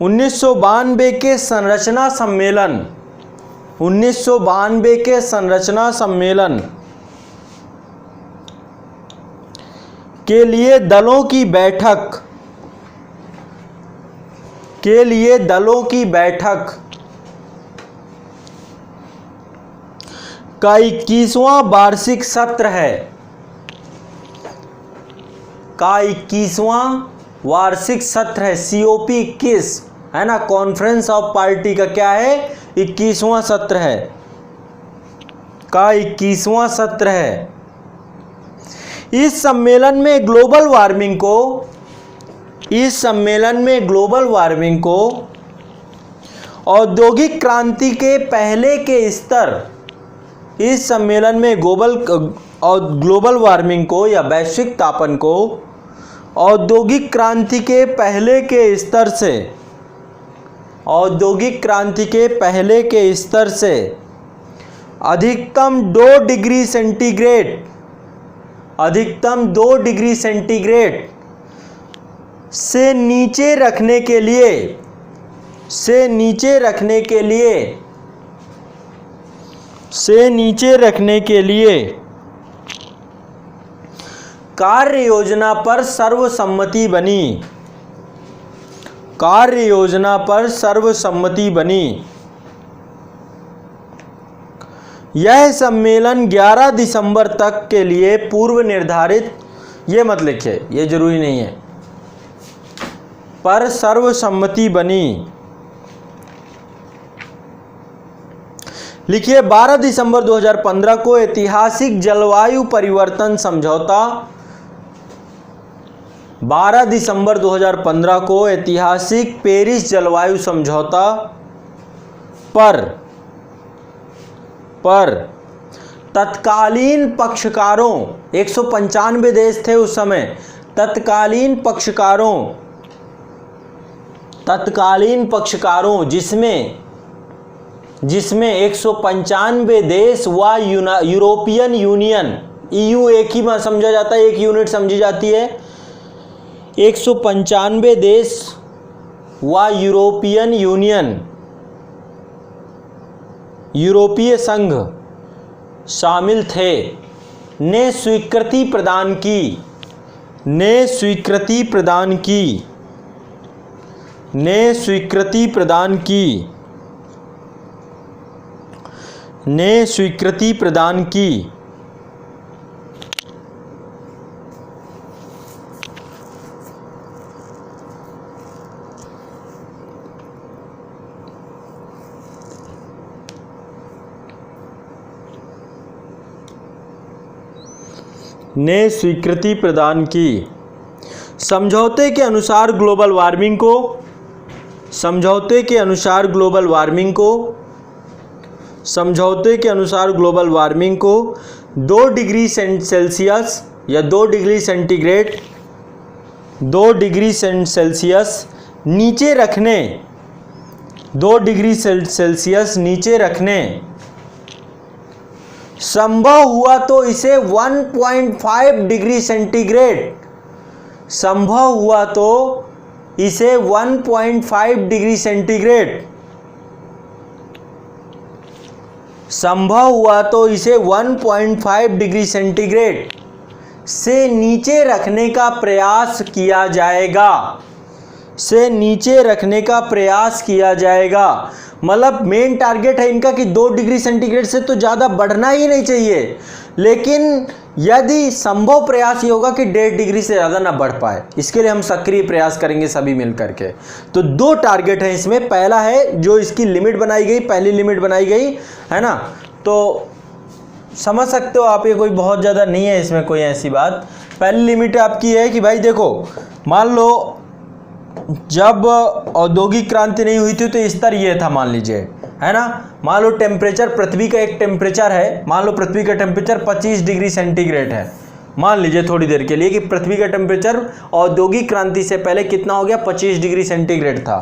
1992 के संरचना सम्मेलन के लिए दलों की बैठक के लिए दलों की बैठक का 21वां वार्षिक सत्र है, का 21वां वार्षिक सत्र है, COP 21 है ना, कॉन्फ्रेंस ऑफ पार्टी का क्या है, 21वां सत्र है, का 21वां सत्र है। इस सम्मेलन में ग्लोबल वार्मिंग को औद्योगिक क्रांति के पहले के स्तर, इस सम्मेलन में ग्लोबल वार्मिंग को या वैश्विक तापन को औद्योगिक क्रांति के पहले के स्तर से, औद्योगिक क्रांति के पहले के स्तर से अधिकतम 2 डिग्री सेंटीग्रेड, अधिकतम 2 डिग्री सेंटीग्रेड से नीचे रखने के लिए, से नीचे रखने के लिए, से नीचे रखने के लिए कार्य योजना पर सर्वसम्मति बनी, कार्य योजना पर सर्वसम्मति बनी। यह सम्मेलन 11 दिसंबर तक के लिए पूर्व निर्धारित, ये मत लिखिए, ये जरूरी नहीं है, पर सर्वसम्मति बनी। लिखिए 12 दिसंबर 2015 को ऐतिहासिक जलवायु परिवर्तन समझौता, 12 दिसंबर 2015 को ऐतिहासिक पेरिस जलवायु समझौता पर तत्कालीन पक्षकारों, 195 देश थे उस समय, तत्कालीन पक्षकारों जिसमें 195 देश व यूरोपियन यूनियन, EU एक ही समझा जाता है, एक यूनिट समझी जाती है, 195 देश व यूरोपियन यूनियन, यूरोपीय संघ शामिल थे, ने स्वीकृति प्रदान की, ने स्वीकृति प्रदान की, ने स्वीकृति प्रदान की, ने स्वीकृति प्रदान की। ने स्वीकृति प्रदान की। समझौते के अनुसार ग्लोबल वार्मिंग को, समझौते के अनुसार ग्लोबल वार्मिंग को, समझौते के अनुसार ग्लोबल वार्मिंग को 2 डिग्री सेल्सियस या 2 डिग्री सेंटीग्रेड, 2 डिग्री सेल्सियस नीचे रखने, 2 डिग्री सेल्सियस नीचे रखने, संभव हुआ तो इसे 1.5 डिग्री सेंटीग्रेड, संभव हुआ तो इसे 1.5 डिग्री सेंटीग्रेड, संभव हुआ तो इसे 1.5 डिग्री सेंटीग्रेड से नीचे रखने का प्रयास किया जाएगा, से नीचे रखने का प्रयास किया जाएगा। मतलब मेन टारगेट है इनका कि 2 डिग्री सेंटीग्रेड से तो ज़्यादा बढ़ना ही नहीं चाहिए, लेकिन यदि संभव प्रयास ये होगा कि 1.5 डिग्री से ज़्यादा ना बढ़ पाए, इसके लिए हम सक्रिय प्रयास करेंगे सभी मिल करके। तो 2 टारगेट है इसमें, पहला है जो इसकी लिमिट बनाई गई, पहली लिमिट बनाई गई है ना, तो समझ सकते हो आप, ये कोई बहुत ज़्यादा नहीं है इसमें कोई ऐसी बात। पहली लिमिट आपकी है कि भाई देखो, मान लो जब औद्योगिक क्रांति नहीं हुई थी तो स्तर ये था, मान लीजिए है ना, मान लो टेम्परेचर, पृथ्वी का एक टेम्परेचर है, मान लो पृथ्वी का टेम्परेचर 25 डिग्री सेंटीग्रेड है, मान लीजिए थोड़ी देर के लिए कि पृथ्वी का टेम्परेचर औद्योगिक क्रांति से पहले कितना हो गया, 25 डिग्री सेंटीग्रेड था,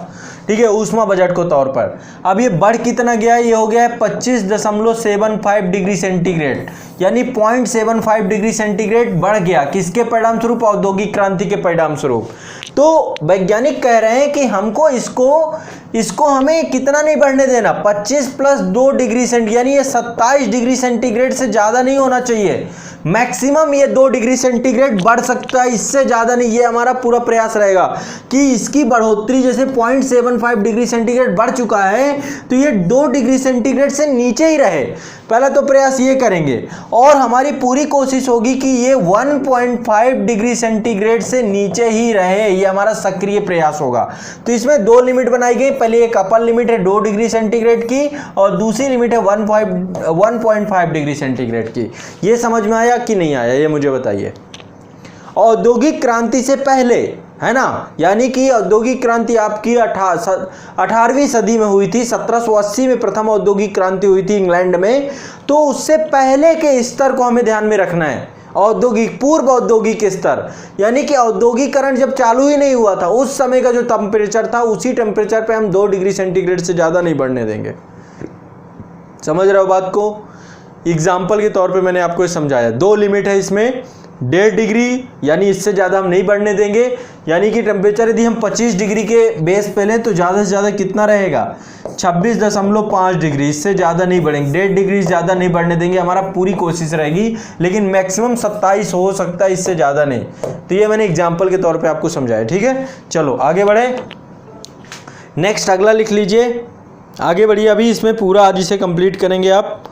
ठीक है, ऊष्मा बजट को तौर पर। अब ये बढ़ कितना गया है, ये हो गया है 25.75 डिग्री सेंटीग्रेड, यानी 0.75 डिग्री सेंटीग्रेड बढ़ गया, किसके परिणाम स्वरूप, औद्योगिक क्रांति के परिणाम स्वरूप। तो वैज्ञानिक कह रहे हैं कि हमको इसको हमें कितना नहीं बढ़ने देना, 25 + 2 डिग्री सेंटीग्रेड, यानी ये 27 डिग्री सेंटीग्रेड से ज़्यादा नहीं होना चाहिए। मैक्सिमम ये 2 डिग्री सेंटीग्रेड बढ़ सकता है, इससे ज़्यादा नहीं। ये हमारा पूरा प्रयास रहेगा कि इसकी बढ़ोतरी जैसे 0.75 डिग्री सेंटीग्रेड बढ़ चुका है तो ये 2 डिग्री सेंटीग्रेड से नीचे ही रहे। पहला तो प्रयास ये करेंगे और हमारी पूरी कोशिश होगी कि ये 1.5 डिग्री सेंटीग्रेड से नीचे ही रहे, ये हमारा सक्रिय प्रयास होगा। तो इसमें 2 लिमिट बनाई गई, पहले एक अपर लिमिट है 2 डिग्री सेंटीग्रेड की और दूसरी लिमिट है 1.5 डिग्री सेंटीग्रेड की। ये समझ में आया कि नहीं आया, ये मुझे बताइए। औद्योगिक क्रांति से पहले, है ना, यानी कि औद्योगिक क्रांति आपकी 18वीं सदी में हुई थी, 1780 में प्रथम औद्योगिक क्रांति हुई थी इंग्लैंड में। तो उससे पहले के स्तर को हमें ध्यान में रखना है, औद्योगिक पूर्व औद्योगिक स्तर, यानी कि औद्योगिकरण जब चालू ही नहीं हुआ था उस समय का जो टेम्परेचर था उसी टेम्परेचर पे हम 2 डिग्री सेंटीग्रेड से ज़्यादा नहीं बढ़ने देंगे। समझ रहे हो बात को? एग्जाम्पल के तौर पे मैंने आपको समझाया। 2 लिमिट है इसमें, 1.5 डिग्री यानी इससे ज़्यादा हम नहीं बढ़ने देंगे, यानी कि टेम्परेचर यदि हम 25 डिग्री के बेस पे लें तो ज़्यादा से ज़्यादा कितना रहेगा 26.5 डिग्री, इससे ज़्यादा नहीं बढ़ेंगे। 1.5 डिग्री ज़्यादा नहीं बढ़ने देंगे, हमारा पूरी कोशिश रहेगी, लेकिन मैक्सिमम 27 हो सकता है, इससे ज़्यादा नहीं। तो ये मैंने एग्जाम्पल के तौर पर आपको समझाया, ठीक है। चलो आगे बढ़े, नेक्स्ट अगला लिख लीजिए, आगे बढ़िए। अभी इसमें पूरा आज इसे कंप्लीट करेंगे आप।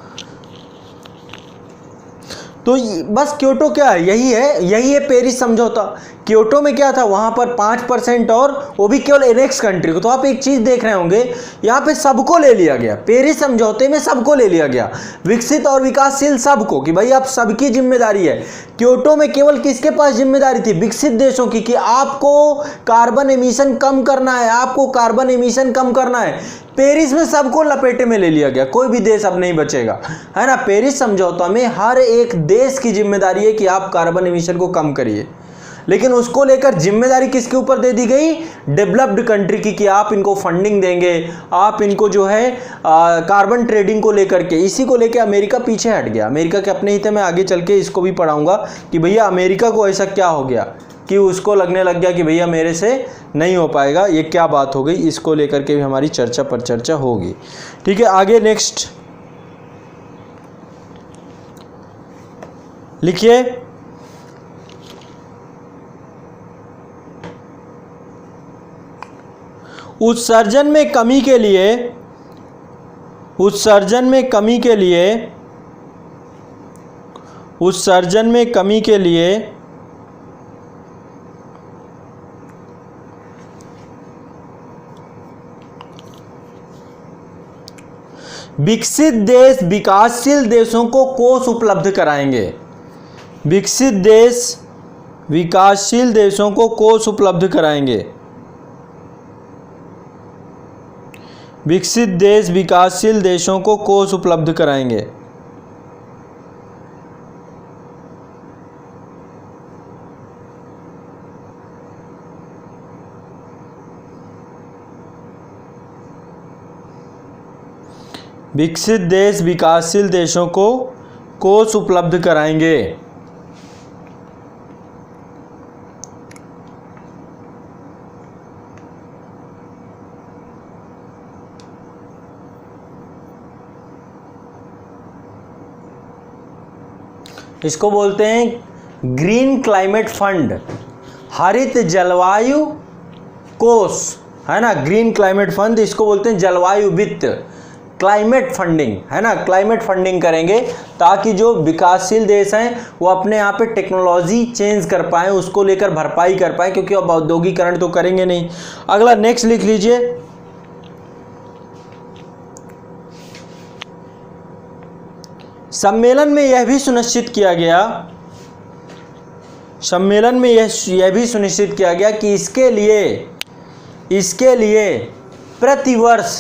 तो बस क्योटो क्या है, यही है पेरिस समझौता। क्योटो में क्या था, वहाँ पर 5% और वो भी केवल एनेक्स कंट्री को। तो आप एक चीज़ देख रहे होंगे, यहाँ पे सबको ले लिया गया, पेरिस समझौते में सबको ले लिया गया, विकसित और विकासशील सबको, कि भाई आप सबकी जिम्मेदारी है। क्योटो में केवल किसके पास जिम्मेदारी थी, विकसित देशों की, कि आपको कार्बन एमिशन कम करना है, आपको कार्बन एमिशन कम करना है। पेरिस में सबको लपेटे में ले लिया गया, कोई भी देश अब नहीं बचेगा, है ना। पेरिस समझौता में हर एक देश की जिम्मेदारी है कि आप कार्बन एमिशन को कम करिए, लेकिन उसको लेकर जिम्मेदारी किसके ऊपर दे दी गई, डेवलप्ड कंट्री की, कि आप इनको फंडिंग देंगे, आप इनको जो है कार्बन ट्रेडिंग को लेकर के। इसी को लेकर अमेरिका पीछे हट गया। अमेरिका के अपने हित में आगे चल के इसको भी पढ़ाऊंगा कि भैया अमेरिका को ऐसा क्या हो गया कि उसको लगने लग गया कि भैया मेरे से नहीं हो पाएगा, ये क्या बात हो गई, इसको लेकर के भी हमारी चर्चा पर चर्चा होगी, ठीक है। आगे नेक्स्ट लिखिए, उत्सर्जन में कमी के लिए विकसित देश विकासशील देशों को कोष उपलब्ध कराएंगे। विकसित देश विकासशील देशों को कोष उपलब्ध कराएंगे। विकसित देश विकासशील देशों को कोष उपलब्ध कराएंगे। विकसित देश विकासशील देशों को कोष उपलब्ध कराएंगे। इसको बोलते हैं ग्रीन क्लाइमेट फंड, हरित जलवायु कोष, है ना। ग्रीन क्लाइमेट फंड, इसको बोलते हैं जलवायु वित्त, क्लाइमेट फंडिंग, है ना। क्लाइमेट फंडिंग करेंगे ताकि जो विकासशील देश हैं वो अपने यहाँ पे टेक्नोलॉजी चेंज कर पाएँ, उसको लेकर भरपाई कर पाएँ, क्योंकि अब औद्योगिकरण तो करेंगे नहीं। अगला नेक्स्ट लिख लीजिए, सम्मेलन में यह भी सुनिश्चित किया गया कि इसके लिए प्रतिवर्ष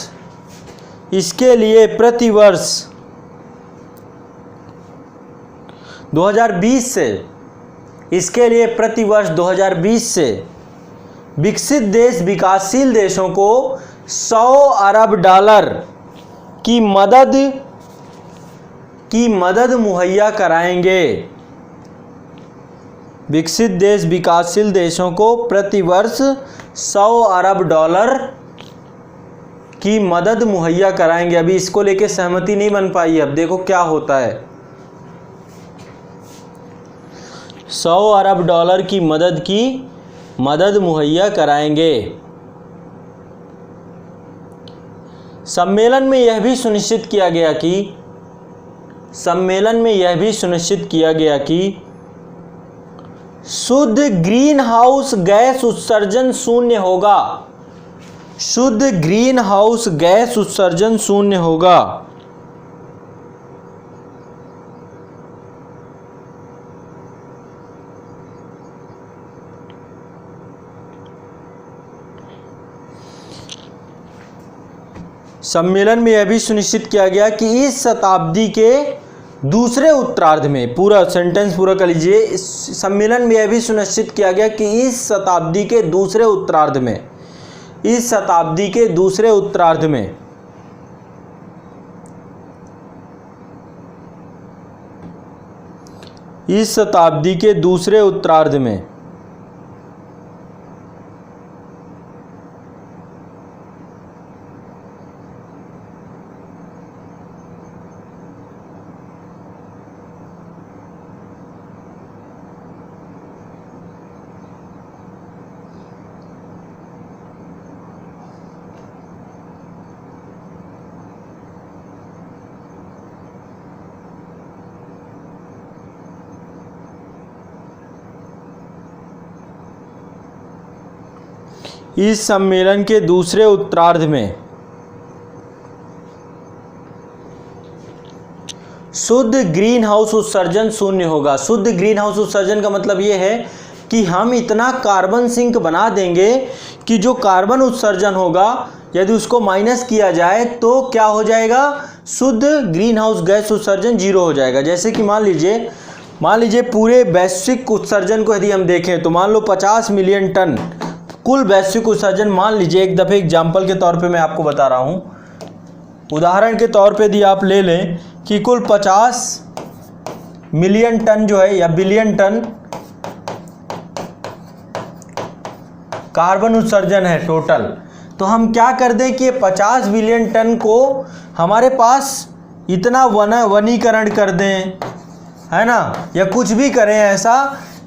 2020 से विकसित देश विकासशील देशों को $100 अरब की मदद मुहैया कराएंगे। विकसित देश विकासशील देशों को प्रतिवर्ष $100 अरब की मदद मुहैया कराएंगे। अभी इसको लेके सहमति नहीं बन पाई है, अब देखो क्या होता है। 100 अरब डॉलर की मदद मुहैया कराएंगे। सम्मेलन में यह भी सुनिश्चित किया गया कि शुद्ध ग्रीन हाउस गैस उत्सर्जन शून्य होगा। सम्मेलन में यह भी सुनिश्चित किया गया कि इस शताब्दी के दूसरे उत्तरार्ध में, पूरा सेंटेंस पूरा कर लीजिए, इस सम्मेलन में यह भी सुनिश्चित किया गया कि इस शताब्दी के दूसरे उत्तरार्ध में शुद्ध ग्रीन हाउस उत्सर्जन शून्य होगा। शुद्ध ग्रीन हाउस उत्सर्जन का मतलब ये है कि हम इतना कार्बन सिंक बना देंगे कि जो कार्बन उत्सर्जन होगा यदि उसको माइनस किया जाए तो क्या हो जाएगा, शुद्ध ग्रीन हाउस गैस उत्सर्जन 0 हो जाएगा। जैसे कि मान लीजिए पूरे वैश्विक उत्सर्जन को यदि हम देखें तो मान लो 50 मिलियन टन कुल वैश्विक उत्सर्जन, मान लीजिए एक दफ़े एग्जाम्पल के तौर पे मैं आपको बता रहा हूँ, उदाहरण के तौर पे यदि आप ले लें कि कुल 50 मिलियन टन जो है या बिलियन टन कार्बन उत्सर्जन है टोटल, तो हम क्या कर दें कि 50 बिलियन टन को हमारे पास इतना वनीकरण कर दें, है ना, या कुछ भी करें ऐसा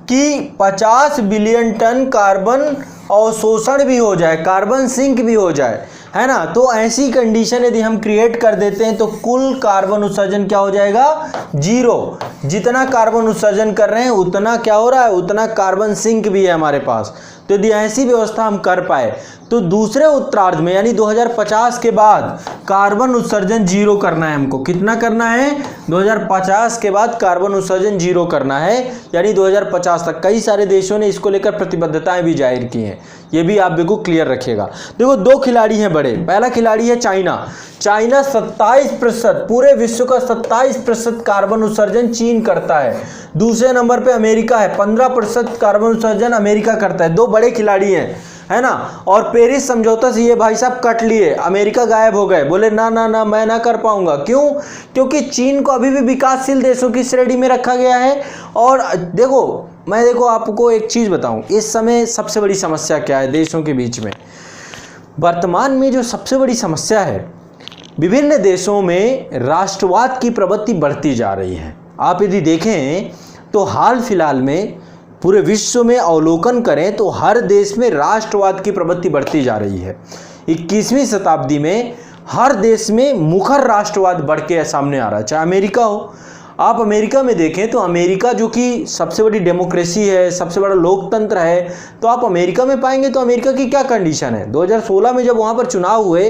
कि 50 बिलियन टन कार्बन अवशोषण भी हो जाए, कार्बन सिंक भी हो जाए, है ना। तो ऐसी कंडीशन यदि हम क्रिएट कर देते हैं तो कुल कार्बन उत्सर्जन क्या हो जाएगा, 0। जितना कार्बन उत्सर्जन कर रहे हैं उतना क्या हो रहा है, उतना कार्बन सिंक भी है हमारे पास। तो यदि ऐसी व्यवस्था हम कर पाए तो दूसरे उत्तरार्ध में यानी 2050 के बाद कार्बन उत्सर्जन 0 करना है हमको। कितना करना है, 2050 के बाद कार्बन उत्सर्जन 0 करना है, यानी 2050 तक। कई सारे देशों ने इसको लेकर प्रतिबद्धताएं भी जाहिर की हैं, ये भी आप बिल्कुल क्लियर रखिएगा। देखो 2 खिलाड़ी हैं बड़े, पहला खिलाड़ी है चाइना 27%, पूरे विश्व का 27% कार्बन उत्सर्जन चीन करता है। दूसरे नंबर पे अमेरिका है, 15% कार्बन उत्सर्जन अमेरिका करता है। 2 बड़े खिलाड़ी हैं, है ना। और पेरिस समझौता से ये भाई साहब कट लिए, अमेरिका गायब हो गए, बोले ना ना ना मैं ना कर पाऊंगा। क्यों, क्योंकि चीन को अभी भी विकासशील देशों की श्रेणी में रखा गया है। और देखो आपको एक चीज़ बताऊं, इस समय सबसे बड़ी समस्या क्या है देशों के बीच में। वर्तमान में जो सबसे बड़ी समस्या है, विभिन्न देशों में राष्ट्रवाद की प्रवृत्ति बढ़ती जा रही है। आप यदि देखें तो हाल फिलहाल में पूरे विश्व में अवलोकन करें तो हर देश में राष्ट्रवाद की प्रवृत्ति बढ़ती जा रही है। 21वीं शताब्दी में हर देश में मुखर राष्ट्रवाद बढ़ के सामने आ रहा है, चाहे अमेरिका हो। आप अमेरिका में देखें तो अमेरिका जो कि सबसे बड़ी डेमोक्रेसी है, सबसे बड़ा लोकतंत्र है, तो आप अमेरिका में पाएंगे तो अमेरिका की क्या कंडीशन है। 2016 में जब वहाँ पर चुनाव हुए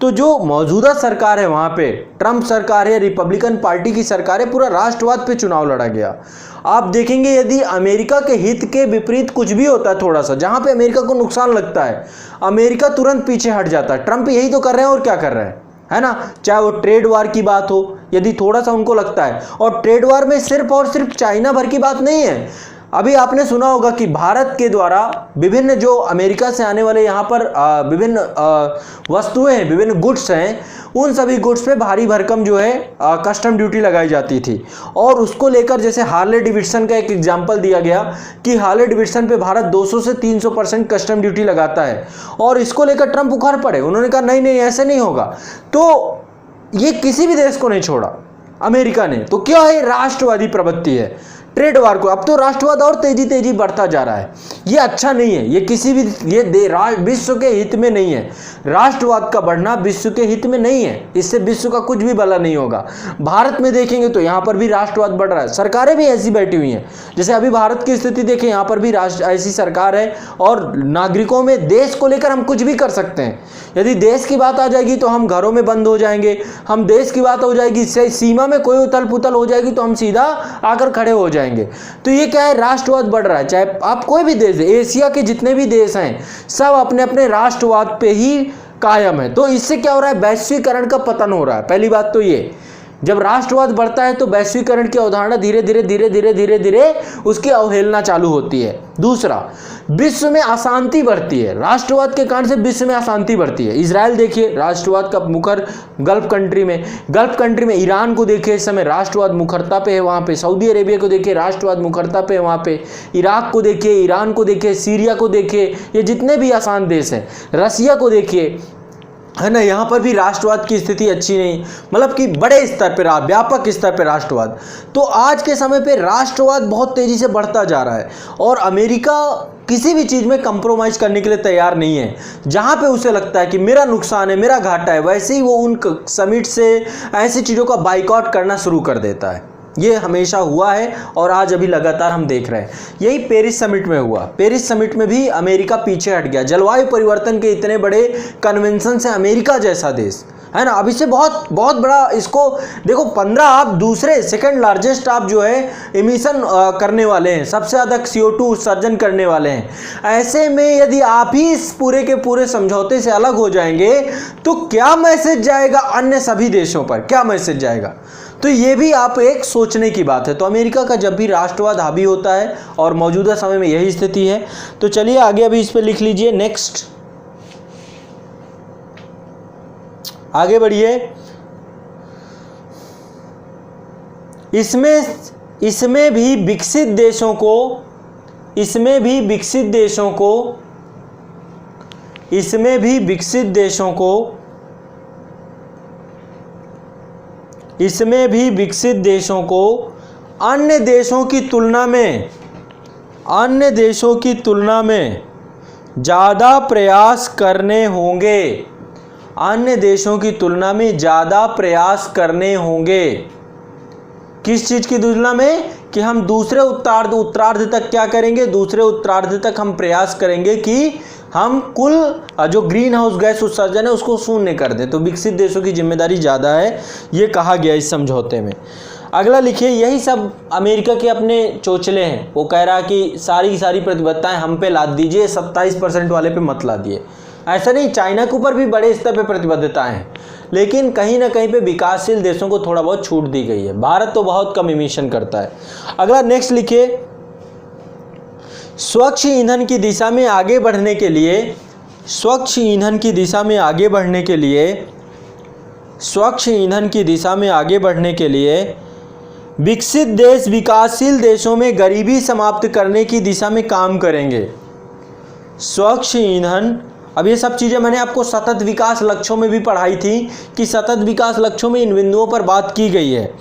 तो जो मौजूदा सरकार है वहाँ पे, ट्रंप सरकार है, रिपब्लिकन पार्टी की सरकार है, पूरा राष्ट्रवाद पे चुनाव लड़ा गया। आप देखेंगे यदि अमेरिका के हित के विपरीत कुछ भी होता है थोड़ा सा, जहाँ पे अमेरिका को नुकसान लगता है, अमेरिका तुरंत पीछे हट जाता है। ट्रंप यही तो कर रहे हैं और क्या कर रहे हैं, है ना। चाहे वो ट्रेड वार की बात हो, यदि थोड़ा सा उनको लगता है, और ट्रेड वार में सिर्फ और सिर्फ चाइना भर की बात नहीं है। अभी आपने सुना होगा कि भारत के द्वारा विभिन्न जो अमेरिका से आने वाले यहाँ पर विभिन्न वस्तुएं हैं, विभिन्न गुड्स हैं, उन सभी गुड्स पे भारी भरकम जो है कस्टम ड्यूटी लगाई जाती थी। और उसको लेकर जैसे हार्ले डेविडसन का एक एग्जांपल दिया गया कि हार्ले डेविडसन पे भारत 200 से 300% कस्टम ड्यूटी लगाता है, और इसको लेकर ट्रंप उखड़ पड़े। उन्होंने कहा नहीं नहीं ऐसे नहीं होगा। तो ये किसी भी देश को नहीं छोड़ा अमेरिका ने, तो क्या है, राष्ट्रवादी प्रवृत्ति है। ट्रेड वार को। अब तो राष्ट्रवाद और तेजी बढ़ता जा रहा है, ये अच्छा नहीं है, ये किसी भी विश्व के हित में नहीं है। राष्ट्रवाद का बढ़ना विश्व के हित में नहीं है, इससे विश्व का कुछ भी भला नहीं होगा। भारत में देखेंगे तो यहाँ पर भी राष्ट्रवाद बढ़ रहा है, सरकारें भी ऐसी बैठी हुई हैं। जैसे अभी भारत की स्थिति देखें, यहाँ पर भी ऐसी सरकार है और नागरिकों में देश को लेकर हम कुछ भी कर सकते हैं। यदि देश की बात आ जाएगी तो हम घरों में बंद हो जाएंगे, हम देश की बात हो जाएगी, सीमा में कोई उथल पुथल हो जाएगी तो हम सीधा आकर खड़े हो जाएंगे। तो ये क्या है, राष्ट्रवाद बढ़ रहा है। चाहे आप कोई भी देश, एशिया के जितने भी देश हैं सब अपने अपने राष्ट्रवाद पे ही कायम है। तो इससे क्या हो रहा है, वैश्वीकरण का पतन हो रहा है। पहली बात तो ये, जब राष्ट्रवाद बढ़ता है तो वैश्वीकरण की अवधारणा धीरे धीरे उसकी अवहेलना चालू होती है। दूसरा, विश्व में अशांति बढ़ती है, राष्ट्रवाद के कारण से विश्व में अशांति बढ़ती है। इजराइल देखिए राष्ट्रवाद का मुखर, गल्फ कंट्री में ईरान को देखिए इस समय राष्ट्रवाद मुखरता पे है, वहाँ पे सऊदी अरेबिया को देखिए राष्ट्रवाद मुखरता पे है, वहाँ पे इराक को देखिए, ईरान को देखिए, सीरिया को देखिए, ये जितने भी अशांत देश हैं, रसिया को देखिए, है ना, यहाँ पर भी राष्ट्रवाद की स्थिति अच्छी नहीं, मतलब कि बड़े स्तर पर, व्यापक स्तर पर राष्ट्रवाद। तो आज के समय पे राष्ट्रवाद बहुत तेजी से बढ़ता जा रहा है और अमेरिका किसी भी चीज़ में कंप्रोमाइज करने के लिए तैयार नहीं है। जहाँ पे उसे लगता है कि मेरा नुकसान है, मेरा घाटा है, वैसे ही वो उन समिट से ऐसी चीज़ों का बाइकआउट करना शुरू कर देता है। ये हमेशा हुआ है और आज अभी लगातार हम देख रहे हैं। यही पेरिस समिट में हुआ। पेरिस समिट में भी अमेरिका पीछे हट गया। जलवायु परिवर्तन के इतने बड़े कन्वेंशन से अमेरिका जैसा देश, है ना, अब इससे बहुत बड़ा, इसको देखो 15 आप दूसरे सेकंड लार्जेस्ट आप जो है इमिशन करने वाले हैं, सबसे ज़्यादा CO2 उत्सर्जन करने वाले हैं। ऐसे में यदि आप ही इस पूरे के पूरे समझौते से अलग हो जाएंगे तो क्या मैसेज जाएगा अन्य सभी देशों पर, क्या मैसेज जाएगा? तो ये भी आप एक सोचने की बात है। तो अमेरिका का जब भी राष्ट्रवाद हावी होता है और मौजूदा समय में यही स्थिति है। तो चलिए आगे अभी इस पर लिख लीजिए, नेक्स्ट आगे बढ़िए। इसमें भी विकसित देशों को अन्य देशों की तुलना में ज़्यादा प्रयास करने होंगे। अन्य देशों की तुलना में ज़्यादा प्रयास करने होंगे। किस चीज़ की तुलना में? कि हम दूसरे उत्तरार्ध तक क्या करेंगे, दूसरे उत्तरार्ध तक हम प्रयास करेंगे कि हम कुल जो ग्रीन हाउस गैस उत्सर्जन है उसको शून्य कर दें। तो विकसित देशों की जिम्मेदारी ज़्यादा है, ये कहा गया इस समझौते में। अगला लिखिए, यही सब अमेरिका के अपने चोचले हैं। वो कह रहा कि सारी प्रतिबद्धताएं हम पे लाद दीजिए, 27% वाले पे मत लादिए। ऐसा नहीं, चाइना के ऊपर भी बड़े स्तर पे प्रतिबद्धताएं हैं, लेकिन कहीं ना कहीं पे विकासशील देशों को थोड़ा बहुत छूट दी गई है। भारत तो बहुत कम इमिशन करता है। अगला नेक्स्ट लिखिए, स्वच्छ ईंधन की दिशा में आगे बढ़ने के लिए विकसित देश विकासशील देशों में गरीबी समाप्त करने की दिशा में काम करेंगे। स्वच्छ ईंधन, अब ये सब चीज़ें मैंने आपको सतत विकास लक्ष्यों में भी पढ़ाई थी कि सतत विकास लक्ष्यों में इन बिंदुओं पर बात की गई है।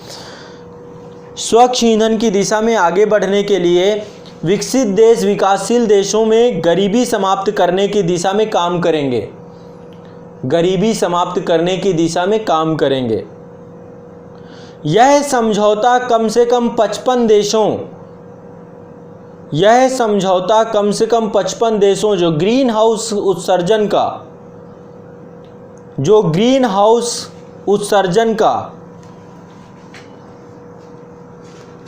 स्वच्छ ईंधन की दिशा में आगे बढ़ने के लिए विकसित देश विकासशील देशों में गरीबी समाप्त करने की दिशा में काम करेंगे। गरीबी समाप्त करने की दिशा में काम करेंगे। यह समझौता कम से कम 55 देशों जो ग्रीन हाउस उत्सर्जन का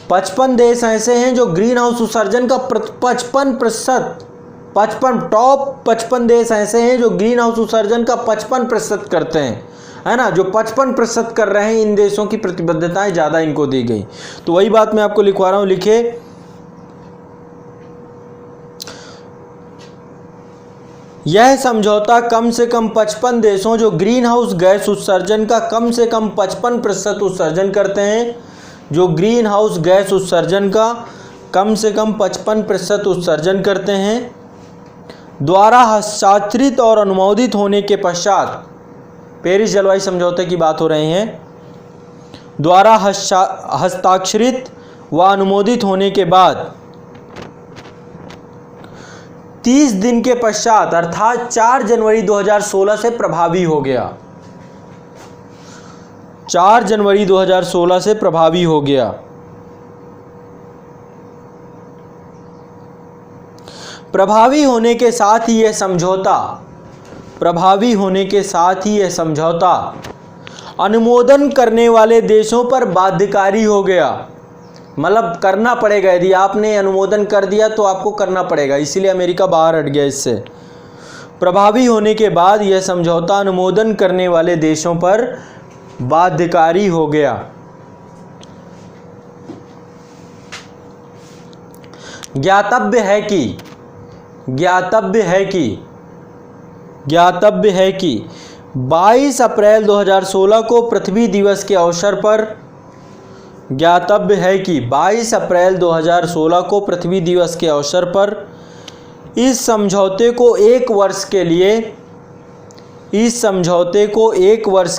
55 देश ऐसे हैं जो ग्रीन हाउस उत्सर्जन का 55% टॉप 55 देश ऐसे हैं जो ग्रीन हाउस उत्सर्जन का 55% करते हैं, है ना, जो 55% कर रहे हैं। इन देशों की प्रतिबद्धताएं ज़्यादा इनको दी गई। तो वही बात मैं आपको लिखवा रहा हूँ, लिखिए, यह समझौता कम से कम 55 देशों जो ग्रीन हाउस गैस उत्सर्जन का कम से कम 55% उत्सर्जन करते हैं, जो ग्रीन हाउस गैस उत्सर्जन का कम से कम 55% उत्सर्जन करते हैं, द्वारा हस्ताक्षरित और अनुमोदित होने के पश्चात, पेरिस जलवायु समझौते की बात हो रही है, द्वारा हस्ताक्षरित व अनुमोदित होने के बाद 30 दिन के पश्चात अर्थात 4 जनवरी 2016 से प्रभावी हो गया। 4 जनवरी 2016 से प्रभावी हो गया। प्रभावी होने के साथ ही यह समझौता अनुमोदन करने वाले देशों पर बाध्यकारी हो गया। मतलब करना पड़ेगा, यदि आपने अनुमोदन कर दिया तो आपको करना पड़ेगा, इसीलिए अमेरिका बाहर हट गया इससे। प्रभावी होने के बाद यह समझौता अनुमोदन करने वाले देशों पर बाध्यकारी हो गया। ज्ञातव्य है कि 22 अप्रैल 2016 को पृथ्वी दिवस के अवसर पर 22 अप्रैल 2016 को पृथ्वी दिवस के अवसर पर इस समझौते को एक वर्ष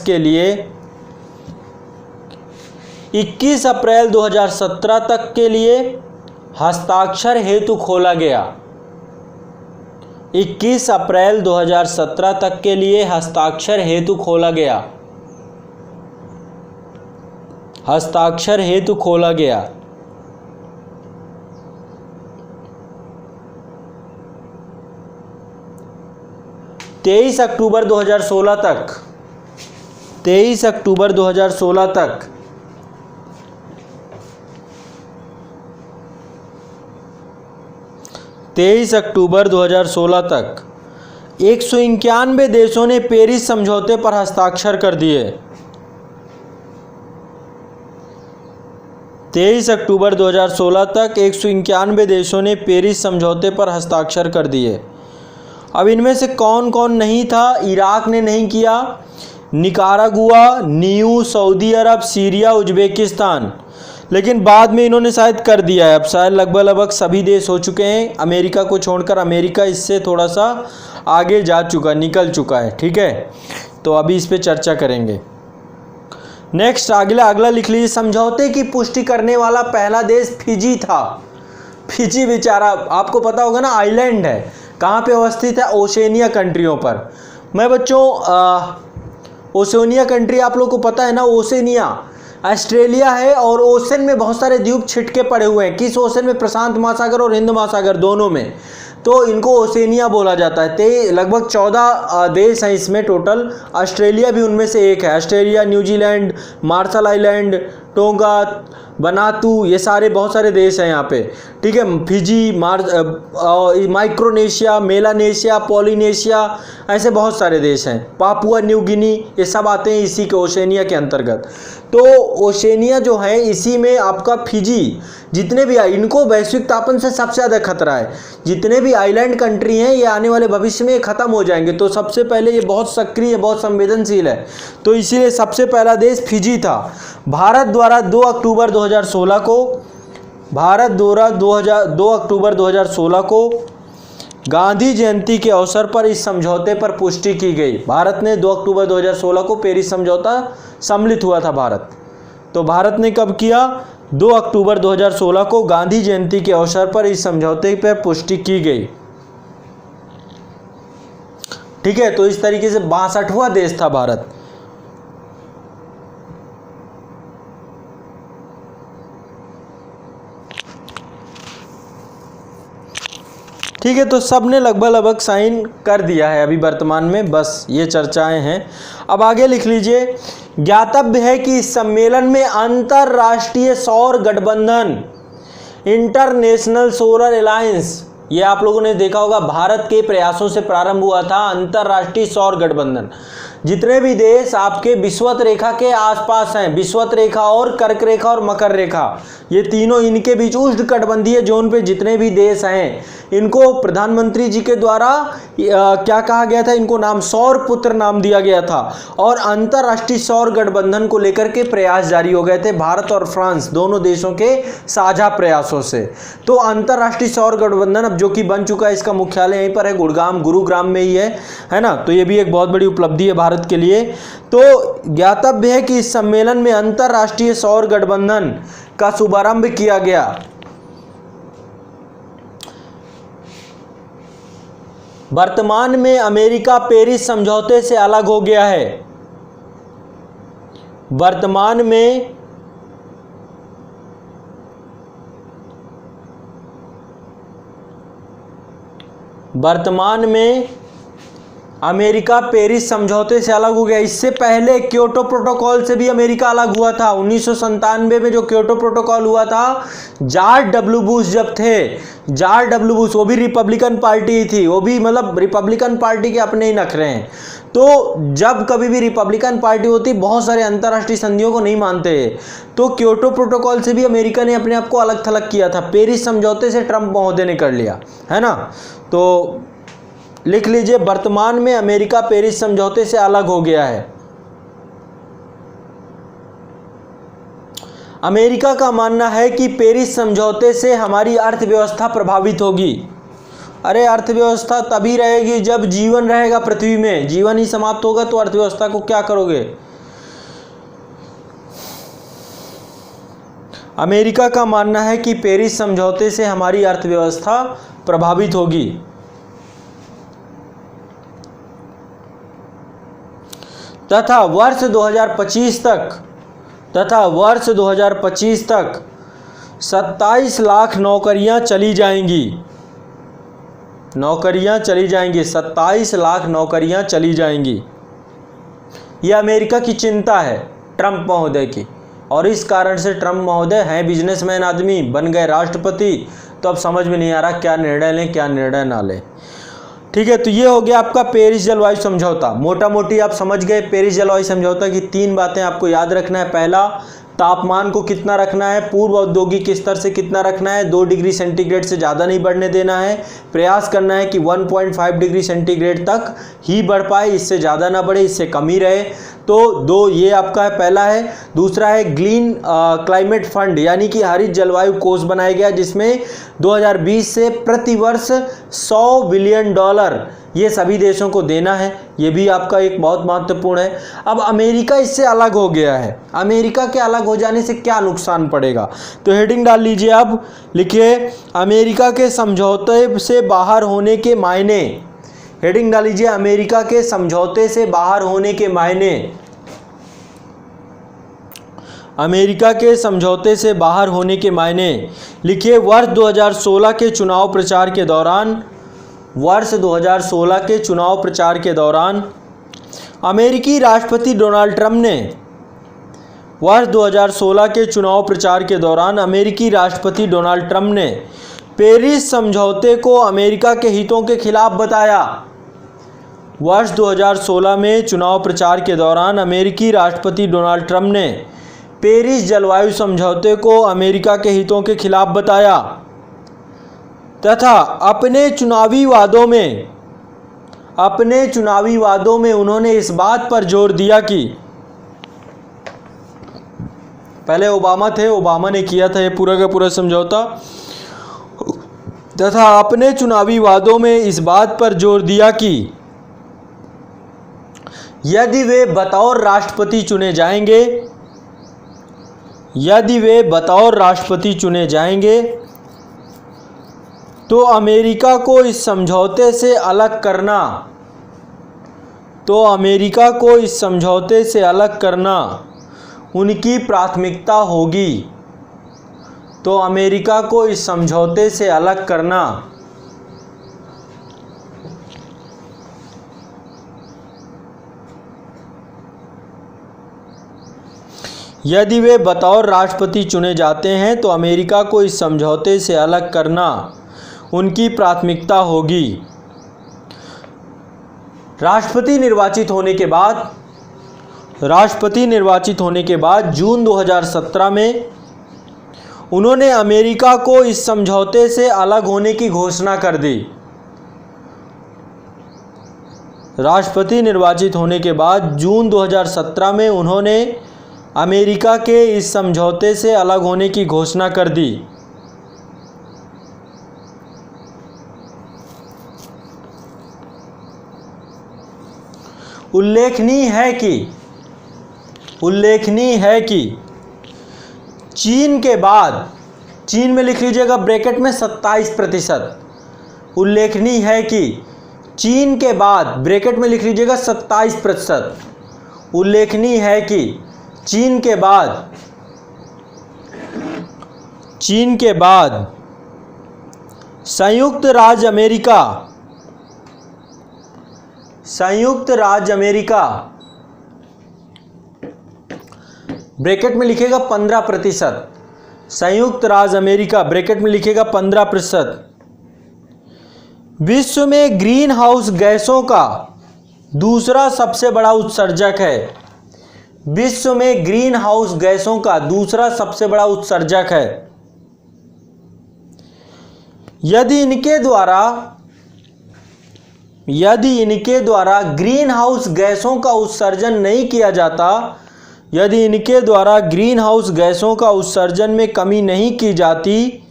के लिए 21 अप्रैल 2017 तक के लिए हस्ताक्षर हेतु खोला गया। 21 अप्रैल 2017 तक के लिए हस्ताक्षर हेतु खोला गया। 23 अक्टूबर 2016 तक 23 अक्टूबर 2016 तक 23 अक्टूबर 2016 तक 191 देशों ने पेरिस समझौते पर हस्ताक्षर कर दिए। 23 अक्टूबर 2016 तक 191 देशों ने पेरिस समझौते पर हस्ताक्षर कर दिए। अब इनमें से कौन कौन नहीं था? इराक ने नहीं किया, निकारागुआ, न्यू, सऊदी अरब, सीरिया, उज्बेकिस्तान, लेकिन बाद में इन्होंने शायद कर दिया है। अब शायद लगभग सभी देश हो चुके हैं, अमेरिका को छोड़कर। अमेरिका इससे थोड़ा सा आगे निकल चुका है। ठीक है, तो अभी इस पे चर्चा करेंगे। नेक्स्ट अगला लिख लीजिए। समझौते की पुष्टि करने वाला पहला देश फिजी था। फिजी बेचारा, आपको पता होगा ना, आइलैंड है। कहाँ पे अवस्थित है? ओशेनिया कंट्रियों पर। मैं बच्चों ओशेनिया कंट्री आप लोग को पता है ना, ओशेनिया ऑस्ट्रेलिया है और ओशन में बहुत सारे द्वीप छिटके पड़े हुए हैं। किस ओशन में? प्रशांत महासागर और हिंद महासागर दोनों में। तो इनको ओशेनिया बोला जाता है। लगभग 14 देश हैं इसमें टोटल। ऑस्ट्रेलिया भी उनमें से एक है। Australia, New Zealand, Marshall island, Tonga, Vanuatu, ये सारे बहुत सारे देश हैं यहाँ पे। ठीक है, फिजी, माइक्रोनेशिया, मेलानेशिया, पॉलिनेशिया, ऐसे बहुत सारे देश हैं। पापुआ न्यू गिनी, ये सब आते हैं इसी के ओशेनिया के अंतर्गत। तो ओशेनिया जो है, इसी में आपका फिजी, जितने भी इनको वैश्विक तापन से सबसे ज़्यादा खतरा है। जितने भी आइलैंड कंट्री हैं ये आने वाले भविष्य में ख़त्म हो जाएंगे। तो सबसे पहले ये बहुत सक्रिय, बहुत संवेदनशील है, तो इसीलिए सबसे पहला देश फिजी था। भारत द्वारा 2 अक्टूबर 2016 को गांधी जयंती के अवसर पर इस समझौते पर पुष्टि की गई। भारत ने 2 अक्टूबर 2016 को पेरिस समझौता सम्मिलित हुआ था भारत। तो भारत ने कब किया? 2 अक्टूबर 2016 को गांधी जयंती के अवसर पर इस समझौते पर पुष्टि की गई। ठीक है, तो इस तरीके से 62वां देश था भारत। ठीक है, तो सब ने लगभग साइन कर दिया है अभी वर्तमान में, बस ये चर्चाएं हैं। अब आगे लिख लीजिए। ज्ञातव्य है कि इस सम्मेलन में अंतरराष्ट्रीय सौर गठबंधन, इंटरनेशनल सोलर अलायंस, ये आप लोगों ने देखा होगा, भारत के प्रयासों से प्रारंभ हुआ था अंतरराष्ट्रीय सौर गठबंधन। जितने भी देश आपके विषुवत रेखा के आसपास हैं, विषुवत रेखा और कर्क रेखा और मकर रेखा, ये तीनों, इनके बीच उष्णकटिबंधीय जोन पे जितने भी देश हैं, इनको प्रधानमंत्री जी के द्वारा क्या कहा गया था? इनको नाम सौर पुत्र नाम दिया गया था। और अंतरराष्ट्रीय सौर गठबंधन को लेकर के प्रयास जारी हो गए थे भारत और फ्रांस दोनों देशों के साझा प्रयासों से। तो अंतरराष्ट्रीय सौर गठबंधन अब जो कि बन चुका है, इसका मुख्यालय यहीं पर है, गुरुग्राम में ही है ना। तो ये भी एक बहुत बड़ी उपलब्धि है भारत भारत के लिए। तो ज्ञातव्य है कि इस सम्मेलन में अंतरराष्ट्रीय सौर गठबंधन का शुभारंभ किया गया। वर्तमान में अमेरिका पेरिस समझौते से अलग हो गया है। वर्तमान में अमेरिका पेरिस समझौते से अलग हो गया। इससे पहले क्योटो प्रोटोकॉल से भी अमेरिका अलग हुआ था। 1997 में जो क्योटो प्रोटोकॉल हुआ था, जॉर्ज डब्ल्यू बुश जब थे, जॉर्ज डब्ल्यू बुश, वो भी रिपब्लिकन पार्टी थी, वो भी मतलब रिपब्लिकन पार्टी के अपने ही नखरे हैं। तो जब कभी भी रिपब्लिकन पार्टी होती, बहुत सारे अंतर्राष्ट्रीय संधियों को नहीं मानते। तो क्योटो प्रोटोकॉल से भी अमेरिका ने अपने आप को अलग थलग किया था। पेरिस समझौते से ट्रंप महोदय ने कर लिया है ना। तो लिख लीजिए, वर्तमान में अमेरिका पेरिस समझौते से अलग हो गया है। अमेरिका का मानना है कि पेरिस समझौते से हमारी अर्थव्यवस्था प्रभावित होगी। अरे अर्थव्यवस्था तभी रहेगी जब जीवन रहेगा पृथ्वी में। जीवन ही समाप्त होगा तो अर्थव्यवस्था को क्या करोगे। अमेरिका का मानना है कि पेरिस समझौते से हमारी अर्थव्यवस्था प्रभावित होगी तथा वर्ष 2025 तक 27 लाख नौकरियां चली जाएंगी। 27 लाख नौकरियां चली जाएंगी। यह अमेरिका की चिंता है ट्रंप महोदय की, और इस कारण से ट्रंप महोदय हैं बिजनेसमैन आदमी, बन गए राष्ट्रपति। तो अब समझ में नहीं आ रहा क्या निर्णय लें क्या निर्णय ना लें। ठीक है, तो ये हो गया आपका पेरिस जलवायु समझौता। मोटा मोटी आप समझ गए पेरिस जलवायु समझौता की 3 बातें आपको याद रखना है। पहला, तापमान को कितना रखना है, पूर्व औद्योगिक स्तर से कितना रखना है, 2 डिग्री सेंटीग्रेड से ज़्यादा नहीं बढ़ने देना है। प्रयास करना है कि 1.5 डिग्री सेंटीग्रेड तक ही बढ़ पाए, इससे ज़्यादा ना बढ़े, इससे कम ही रहे। तो 2 ये आपका है, पहला है। दूसरा है ग्रीन क्लाइमेट फंड, यानी कि हरित जलवायु कोष बनाया गया, जिसमें 2020 से प्रतिवर्ष $100 बिलियन ये सभी देशों को देना है। ये भी आपका एक बहुत महत्वपूर्ण है। अब अमेरिका इससे अलग हो गया है। अमेरिका के अलग हो जाने से क्या नुकसान पड़ेगा, तो हेडिंग डाल लीजिए। अब लिखिए, अमेरिका के समझौते से बाहर होने के मायने। हेडिंग डाल लीजिए, अमेरिका के समझौते से बाहर होने के मायने। अमेरिका के समझौते से बाहर होने के मायने लिखिए। वर्ष 2016 के चुनाव प्रचार के दौरान अमेरिकी राष्ट्रपति डोनाल्ड ट्रंप ने पेरिस समझौते को अमेरिका के हितों के खिलाफ बताया। वर्ष 2016 में चुनाव प्रचार के दौरान अमेरिकी राष्ट्रपति डोनाल्ड ट्रंप ने पेरिस जलवायु समझौते को अमेरिका के हितों के खिलाफ बताया तथा अपने चुनावी वादों में उन्होंने इस बात पर जोर दिया कि, पहले ओबामा थे, ओबामा ने किया था ये पूरा का पूरा समझौता, तथा अपने चुनावी वादों में इस बात पर जोर दिया कि यदि वे बतौर राष्ट्रपति चुने जाएंगे तो अमेरिका को इस समझौते से अलग करना उनकी प्राथमिकता होगी। तो अमेरिका को इस समझौते से अलग करना यदि वे बतौर राष्ट्रपति चुने जाते हैं तो अमेरिका को इस समझौते से अलग करना उनकी प्राथमिकता होगी। राष्ट्रपति निर्वाचित होने के बाद जून 2017 में उन्होंने अमेरिका को इस समझौते से अलग होने की घोषणा कर दी। राष्ट्रपति निर्वाचित होने के बाद जून 2017 में उन्होंने अमेरिका के इस समझौते से अलग होने की घोषणा कर दी। उल्लेखनीय है कि चीन के बाद, चीन में लिख लीजिएगा ब्रैकेट में 27%। उल्लेखनीय है कि चीन के बाद ब्रैकेट में लिख लीजिएगा 27%। उल्लेखनीय है कि चीन के बाद संयुक्त राज्य अमेरिका ब्रैकेट में लिखेगा 15%। संयुक्त राज्य अमेरिका ब्रैकेट में लिखेगा 15%। विश्व में ग्रीन हाउस गैसों का दूसरा सबसे बड़ा उत्सर्जक है। विश्व में ग्रीन हाउस गैसों का दूसरा सबसे बड़ा उत्सर्जक है। यदि इनके द्वारा ग्रीन हाउस गैसों का उत्सर्जन नहीं किया जाता, यदि इनके द्वारा ग्रीन हाउस गैसों का उत्सर्जन में कमी नहीं की जाती,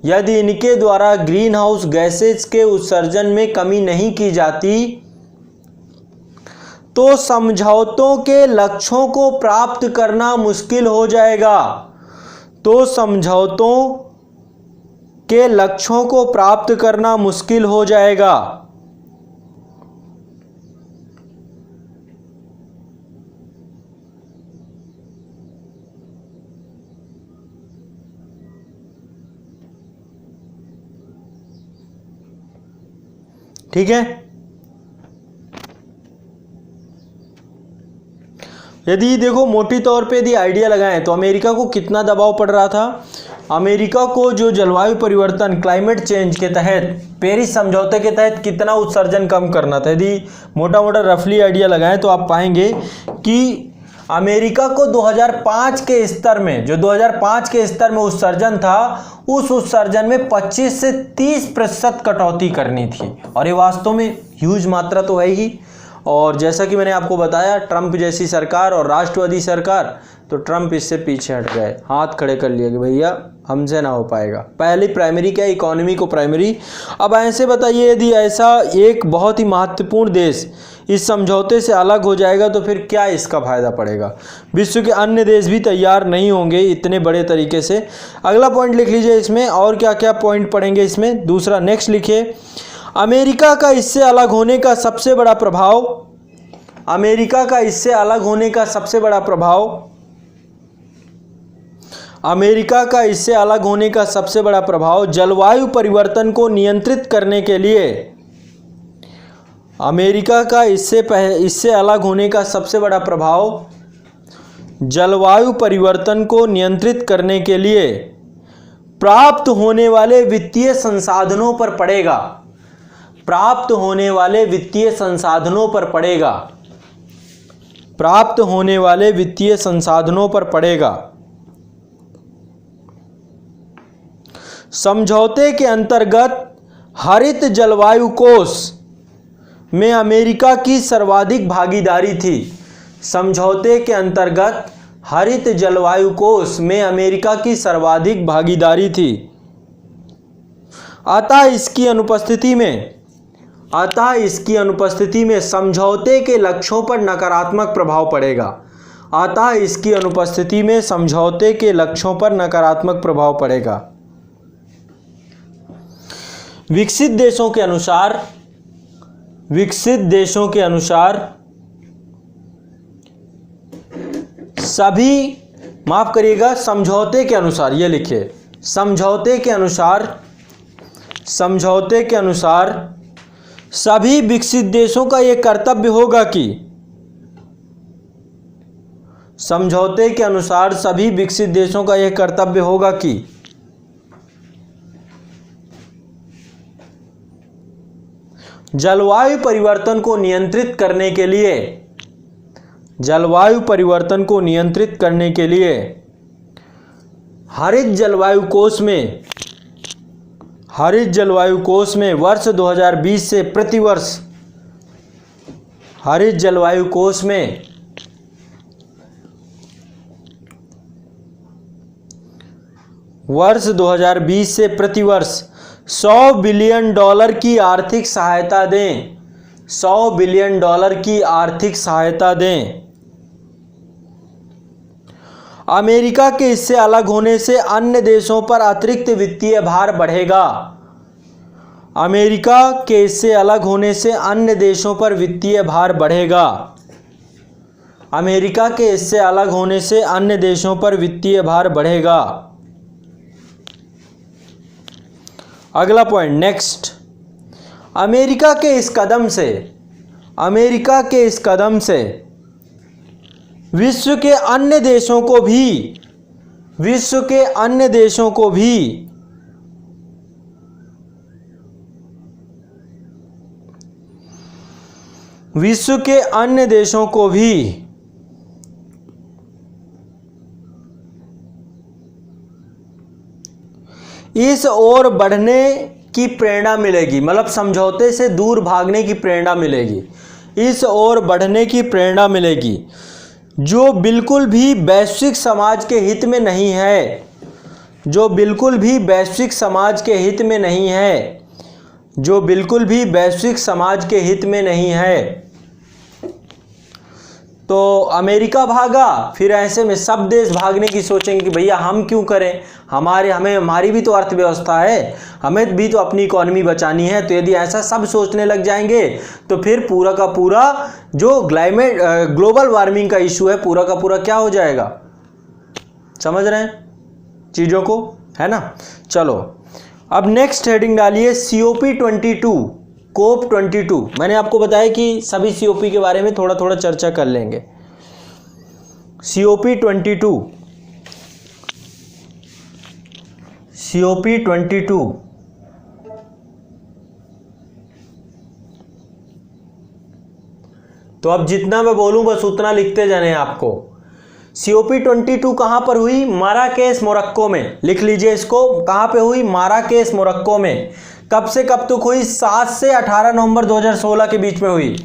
यदि इनके द्वारा ग्रीन हाउस गैसेस के उत्सर्जन में कमी नहीं की जाती, तो समझौतों के लक्ष्यों को प्राप्त करना मुश्किल हो जाएगा। तो समझौतों के लक्ष्यों को प्राप्त करना मुश्किल हो जाएगा। ठीक है। यदि देखो मोटी तौर पे यदि आइडिया लगाएं तो अमेरिका को कितना दबाव पड़ रहा था, अमेरिका को जो जलवायु परिवर्तन क्लाइमेट चेंज के तहत पेरिस समझौते के तहत कितना उत्सर्जन कम करना था, यदि मोटा मोटा रफली आइडिया लगाएं तो आप पाएंगे कि अमेरिका को 2005 के स्तर में, जो 2005 के स्तर में उत्सर्जन था, उस उत्सर्जन में 25 से 30% कटौती करनी थी। और ये वास्तव में ह्यूज मात्रा तो है ही। और जैसा कि मैंने आपको बताया, ट्रंप जैसी सरकार और राष्ट्रवादी सरकार, तो ट्रंप इससे पीछे हट गए, हाथ खड़े कर लिए कि भैया हमसे ना हो पाएगा। पहले प्राइमरी क्या, इकोनॉमी को प्राइमरी। अब ऐसे बताइए, यदि ऐसा एक बहुत ही महत्वपूर्ण देश इस समझौते से अलग हो जाएगा तो फिर क्या इसका फायदा पड़ेगा। विश्व के अन्य देश भी तैयार नहीं होंगे इतने बड़े तरीके से। अगला पॉइंट लिख लीजिए इसमें, और क्या क्या पॉइंट पड़ेंगे इसमें। दूसरा नेक्स्ट लिखिए, अमेरिका का इससे अलग होने का सबसे बड़ा प्रभाव, अमेरिका का इससे अलग होने का सबसे बड़ा प्रभाव, अमेरिका का इससे अलग होने का सबसे बड़ा प्रभाव जलवायु परिवर्तन को नियंत्रित करने के लिए, अमेरिका का इससे अलग होने का सबसे बड़ा प्रभाव जलवायु परिवर्तन को नियंत्रित करने के लिए प्राप्त होने वाले वित्तीय संसाधनों पर पड़ेगा। प्राप्त होने वाले वित्तीय संसाधनों पर पड़ेगा। प्राप्त होने वाले वित्तीय संसाधनों पर पड़ेगा। समझौते के अंतर्गत हरित जलवायु कोष में अमेरिका की सर्वाधिक भागीदारी थी। समझौते के अंतर्गत हरित जलवायु कोष में अमेरिका की सर्वाधिक भागीदारी थी। अतः इसकी अनुपस्थिति में समझौते के लक्ष्यों पर नकारात्मक प्रभाव पड़ेगा। अतः इसकी अनुपस्थिति में समझौते के लक्ष्यों पर नकारात्मक प्रभाव पड़ेगा। विकसित देशों के अनुसार सभी, माफ करिएगा, समझौते के अनुसार, ये लिखिए, समझौते के अनुसार सभी विकसित देशों का यह कर्तव्य होगा कि, समझौते के अनुसार सभी विकसित देशों का यह कर्तव्य होगा कि जलवायु परिवर्तन को नियंत्रित करने के लिए, जलवायु परिवर्तन को नियंत्रित करने के लिए हरित जलवायु कोष में वर्ष 2020 से प्रतिवर्ष, हरित जलवायु कोष में वर्ष 2020 से प्रतिवर्ष $100 बिलियन की आर्थिक सहायता दें। $100 बिलियन की आर्थिक सहायता दें। अमेरिका के इससे अलग होने से अन्य देशों पर अतिरिक्त वित्तीय भार बढ़ेगा। अमेरिका के इससे अलग होने से अन्य देशों पर वित्तीय भार बढ़ेगा। अमेरिका के इससे अलग होने से अन्य देशों पर वित्तीय भार बढ़ेगा। अगला पॉइंट, नेक्स्ट, अमेरिका के इस कदम से विश्व के अन्य देशों को भी इस ओर बढ़ने की प्रेरणा मिलेगी, मतलब समझौते से दूर भागने की प्रेरणा मिलेगी, इस ओर बढ़ने की प्रेरणा मिलेगी, जो बिल्कुल भी वैश्विक समाज के हित में नहीं है, जो बिल्कुल भी वैश्विक समाज के हित में नहीं है, जो बिल्कुल भी वैश्विक समाज के हित में नहीं है। तो अमेरिका भागा, फिर ऐसे में सब देश भागने की सोचेंगे कि भैया हम क्यों करें, हमारी भी तो अर्थव्यवस्था है, हमें भी तो अपनी इकोनॉमी बचानी है। तो यदि ऐसा सब सोचने लग जाएंगे तो फिर पूरा का पूरा जो ग्लोबल वार्मिंग का इशू है पूरा का पूरा क्या हो जाएगा, समझ रहे हैं चीज़ों को, है ना। चलो अब नेक्स्ट हेडिंग डालिए COP22। मैंने आपको बताया कि सभी COP के बारे में थोड़ा थोड़ा चर्चा कर लेंगे। COP22 तो अब जितना मैं बोलूं बस उतना लिखते जाने आपको। COP22 कहां पर हुई? माराकेश, मोरक्को में। लिख लीजिए इसको, कहां पे हुई? माराकेश, मोरक्को में। कब से कब तक हुई? 7 से 18 नवंबर 2016 के बीच में हुई।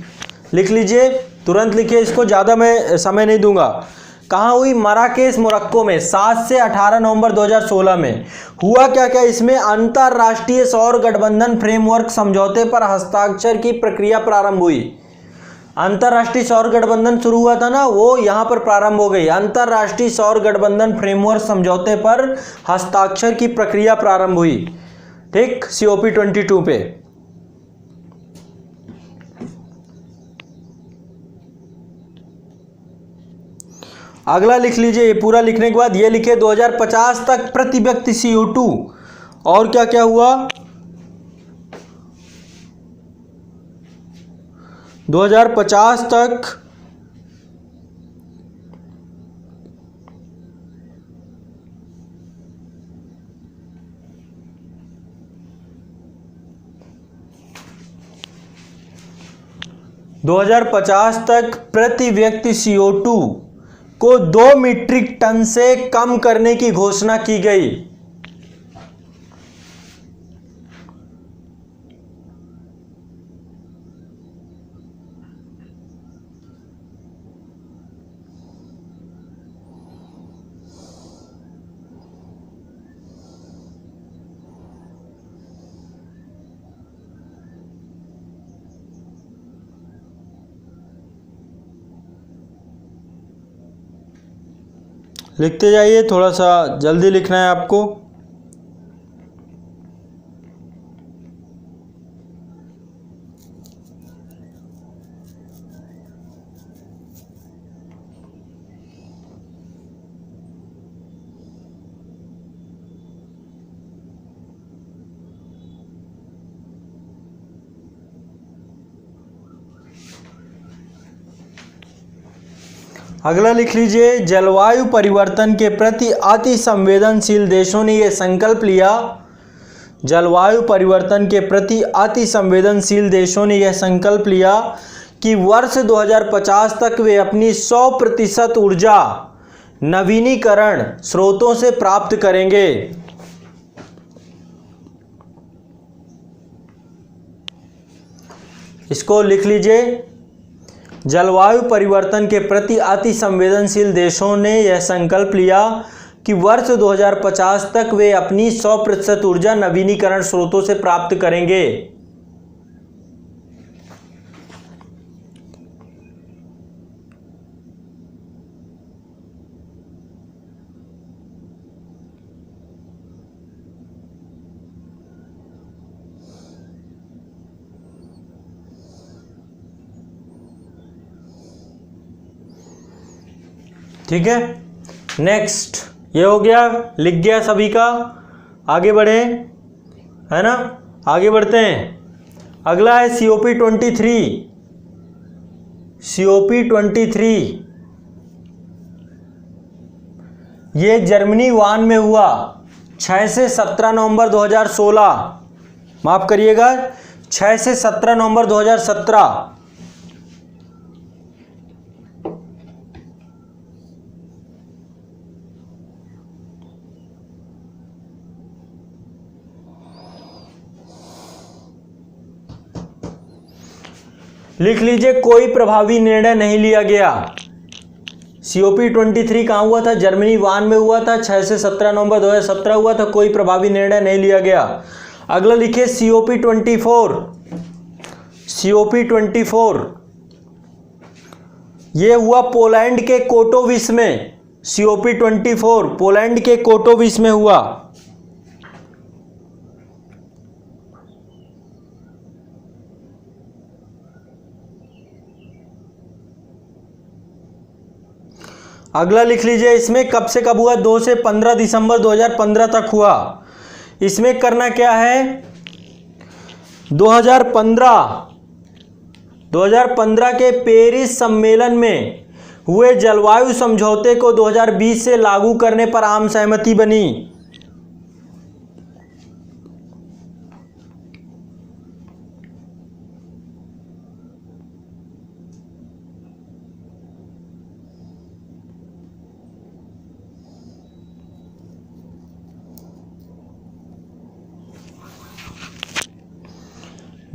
लिख लीजिए, तुरंत लिखिए इसको, ज़्यादा मैं समय नहीं दूंगा। कहाँ हुई? माराकेश, मोरक्को में, 7 से 18 नवंबर 2016 में। हुआ क्या क्या इसमें? अंतर्राष्ट्रीय सौर गठबंधन फ्रेमवर्क समझौते पर हस्ताक्षर की प्रक्रिया प्रारंभ हुई। अंतर्राष्ट्रीय सौर गठबंधन शुरू हुआ था ना, वो यहाँ पर प्रारंभ हो गई। अंतर्राष्ट्रीय सौर गठबंधन फ्रेमवर्क समझौते पर हस्ताक्षर की प्रक्रिया प्रारंभ हुई, ठीक, COP22 पे। अगला लिख लीजिए, ये पूरा लिखने के बाद ये लिखे 2050 तक प्रति व्यक्ति CO2। और क्या क्या हुआ? 2050 तक प्रति व्यक्ति CO2 को 2 मीट्रिक टन से कम करने की घोषणा की गई। लिखते जाइए, थोड़ा सा जल्दी लिखना है आपको। अगला लिख लीजिए, जलवायु परिवर्तन के प्रति अति संवेदनशील देशों ने यह संकल्प लिया। जलवायु परिवर्तन के प्रति अति संवेदनशील देशों ने यह संकल्प लिया कि वर्ष 2050 तक वे अपनी 100% ऊर्जा नवीनीकरण स्रोतों से प्राप्त करेंगे। इसको लिख लीजिए, जलवायु परिवर्तन के प्रति अति संवेदनशील देशों ने यह संकल्प लिया कि वर्ष 2050 तक वे अपनी 100% ऊर्जा नवीनीकरण स्रोतों से प्राप्त करेंगे। ठीक है, नेक्स्ट ये हो गया, लिख गया सभी का। आगे बढ़े, है ना, आगे बढ़ते हैं। अगला है COP23। COP23 ये जर्मनी वान में हुआ 6 से 17 नवंबर 2016, माफ करिएगा 6 से 17 नवंबर 2017। लिख लीजिए, कोई प्रभावी निर्णय नहीं लिया गया। COP23 कहाँ हुआ था? जर्मनी वान में हुआ था, 6 से 17 नवंबर 2017 हुआ था, कोई प्रभावी निर्णय नहीं लिया गया। अगला लिखिए COP24। COP24 ये हुआ पोलैंड के कोटोविस में। COP24 पोलैंड के कोटोविस में हुआ। अगला लिख लीजिए, इसमें कब से कब हुआ? 2 से 15 दिसंबर 2015 तक हुआ। इसमें करना क्या है? 2015 के पेरिस सम्मेलन में हुए जलवायु समझौते को 2020 से लागू करने पर आम सहमति बनी। –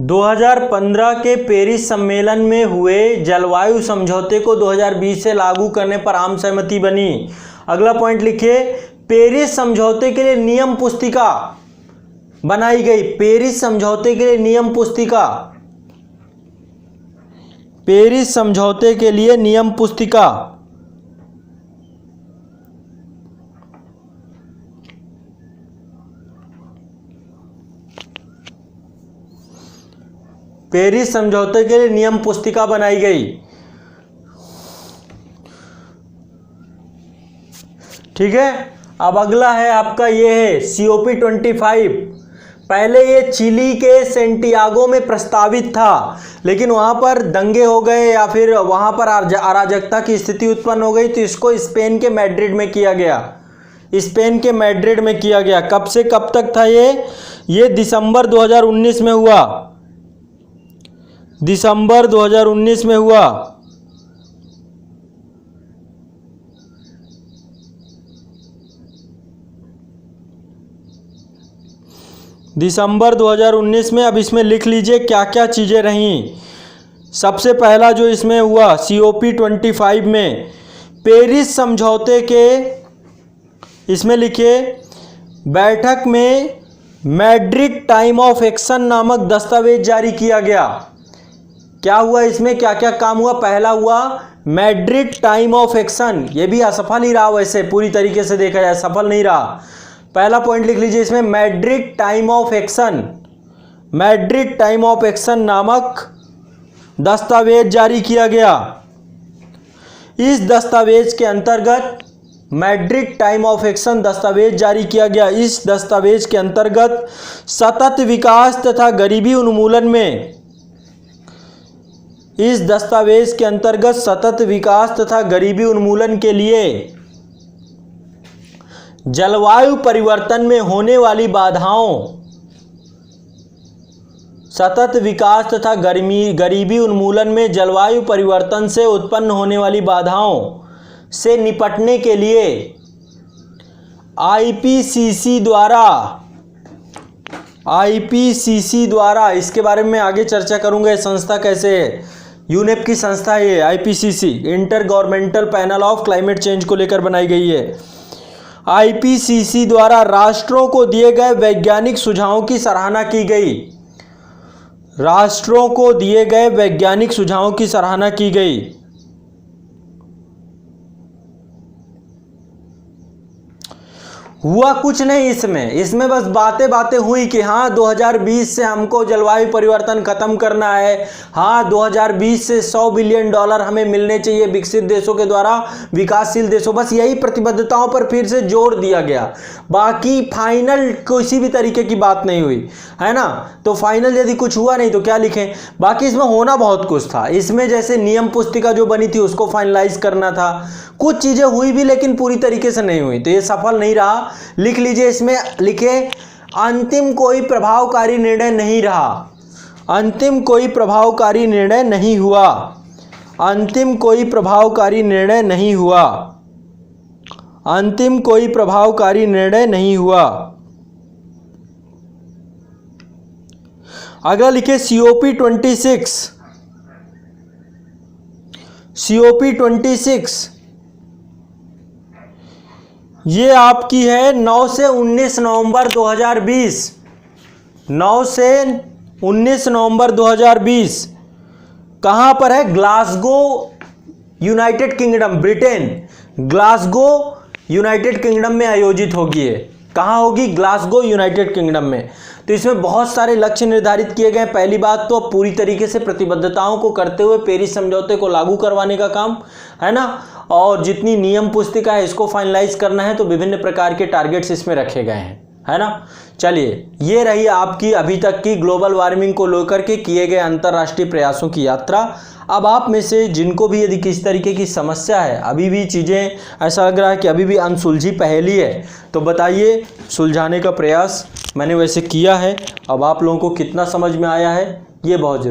2015 के पेरिस सम्मेलन में हुए जलवायु समझौते को 2020 से लागू करने पर आम सहमति बनी। अगला पॉइंट लिखिए, पेरिस समझौते के लिए नियम पुस्तिका बनाई गई। पेरिस समझौते के लिए नियम पुस्तिका, पेरिस समझौते के लिए नियम पुस्तिका। पेरिस समझौते के लिए नियम पुस्तिका बनाई गई। ठीक है, अब अगला है आपका, ये है COP25। पहले ये चिली के सेंटियागो में प्रस्तावित था, लेकिन वहां पर दंगे हो गए या फिर वहां पर अराजकता की स्थिति उत्पन्न हो गई, तो इसको स्पेन के मैड्रिड में किया गया। स्पेन के मैड्रिड में किया गया। कब से कब तक था ये दिसंबर 2019 में हुआ। दिसंबर 2019 में हुआ। दिसंबर 2019 में। अब इसमें लिख लीजिए क्या क्या चीजें रहीं। सबसे पहला जो इसमें हुआ COP25 में, पेरिस समझौते के, इसमें लिखिए, बैठक में मैड्रिड टाइम ऑफ एक्शन नामक दस्तावेज जारी किया गया। क्या हुआ इसमें, क्या क्या काम हुआ? पहला हुआ मैड्रिड टाइम ऑफ एक्शन। ये भी असफल ही रहा, वैसे पूरी तरीके से देखा जाए सफल नहीं रहा। पहला पॉइंट लिख लीजिए इसमें, Madrid time of action. Madrid time of action नामक दस्तावेज जारी किया गया। इस दस्तावेज के अंतर्गत, मैड्रिड टाइम ऑफ एक्शन दस्तावेज जारी किया गया। इस दस्तावेज के अंतर्गत सतत विकास तथा गरीबी उन्मूलन में, इस दस्तावेज के अंतर्गत सतत विकास तथा गरीबी उन्मूलन के लिए जलवायु परिवर्तन में होने वाली बाधाओं, सतत विकास तथा गरीबी उन्मूलन में जलवायु परिवर्तन से उत्पन्न होने वाली बाधाओं से निपटने के लिए IPCC द्वारा, इसके बारे में आगे चर्चा करूंगा। संस्था कैसे है, यूनेप की संस्था है IPCC, inter governmental panel of climate change को लेकर बनाई गई है। IPCC द्वारा राष्ट्रों को दिए गए वैज्ञानिक सुझावों की सराहना की गई। राष्ट्रों को दिए गए वैज्ञानिक सुझावों की सराहना की गई। हुआ कुछ नहीं इसमें बस बातें हुई कि हाँ 2020 से हमको जलवायु परिवर्तन खत्म करना है, हाँ 2020 से $100 बिलियन हमें मिलने चाहिए विकसित देशों के द्वारा विकासशील देशों, बस यही प्रतिबद्धताओं पर फिर से जोर दिया गया। बाकी फाइनल किसी भी तरीके की बात नहीं हुई, है ना। तो फाइनल यदि कुछ हुआ नहीं तो क्या लिखें। बाकी इसमें होना बहुत कुछ था। इसमें जैसे नियम पुस्तिका जो बनी थी उसको फाइनलाइज करना था, कुछ चीजें हुई भी लेकिन पूरी तरीके से नहीं हुई, तो ये सफल नहीं रहा। लिख लीजिए, इसमें लिखे अंतिम कोई प्रभावकारी निर्णय नहीं रहा, अंतिम कोई प्रभावकारी निर्णय नहीं हुआ, अंतिम कोई प्रभावकारी निर्णय नहीं हुआ, अंतिम कोई प्रभावकारी निर्णय नहीं हुआ। अगला लिखे COP26, COP26 ये आपकी है 9 से 19 नवंबर 2020, 9 से 19 नवंबर 2020। कहाँ पर है? Glasgow, United kingdom, Britain. Glasgow United kingdom में आयोजित होगी। है कहाँ होगी? ग्लासगो यूनाइटेड किंगडम में। तो इसमें बहुत सारे लक्ष्य निर्धारित किए गए। पहली बात तो पूरी तरीके से प्रतिबद्धताओं को करते हुए पेरिस समझौते को लागू करवाने का काम, है ना, और जितनी नियम पुस्तिका है इसको फाइनलाइज करना है। तो विभिन्न प्रकार के टारगेट्स इसमें रखे गए हैं, है ना। चलिए, ये रही आपकी अभी तक की ग्लोबल वार्मिंग को लेकर के किए गए अंतर्राष्ट्रीय प्रयासों की यात्रा। अब आप में से जिनको भी यदि किस तरीके की समस्या है, अभी भी चीज़ें ऐसा लग रहा है कि अभी भी अनसुलझी पहेली है, तो बताइए। सुलझाने का प्रयास मैंने वैसे किया है। अब आप लोगों को कितना समझ में आया है ये बहुत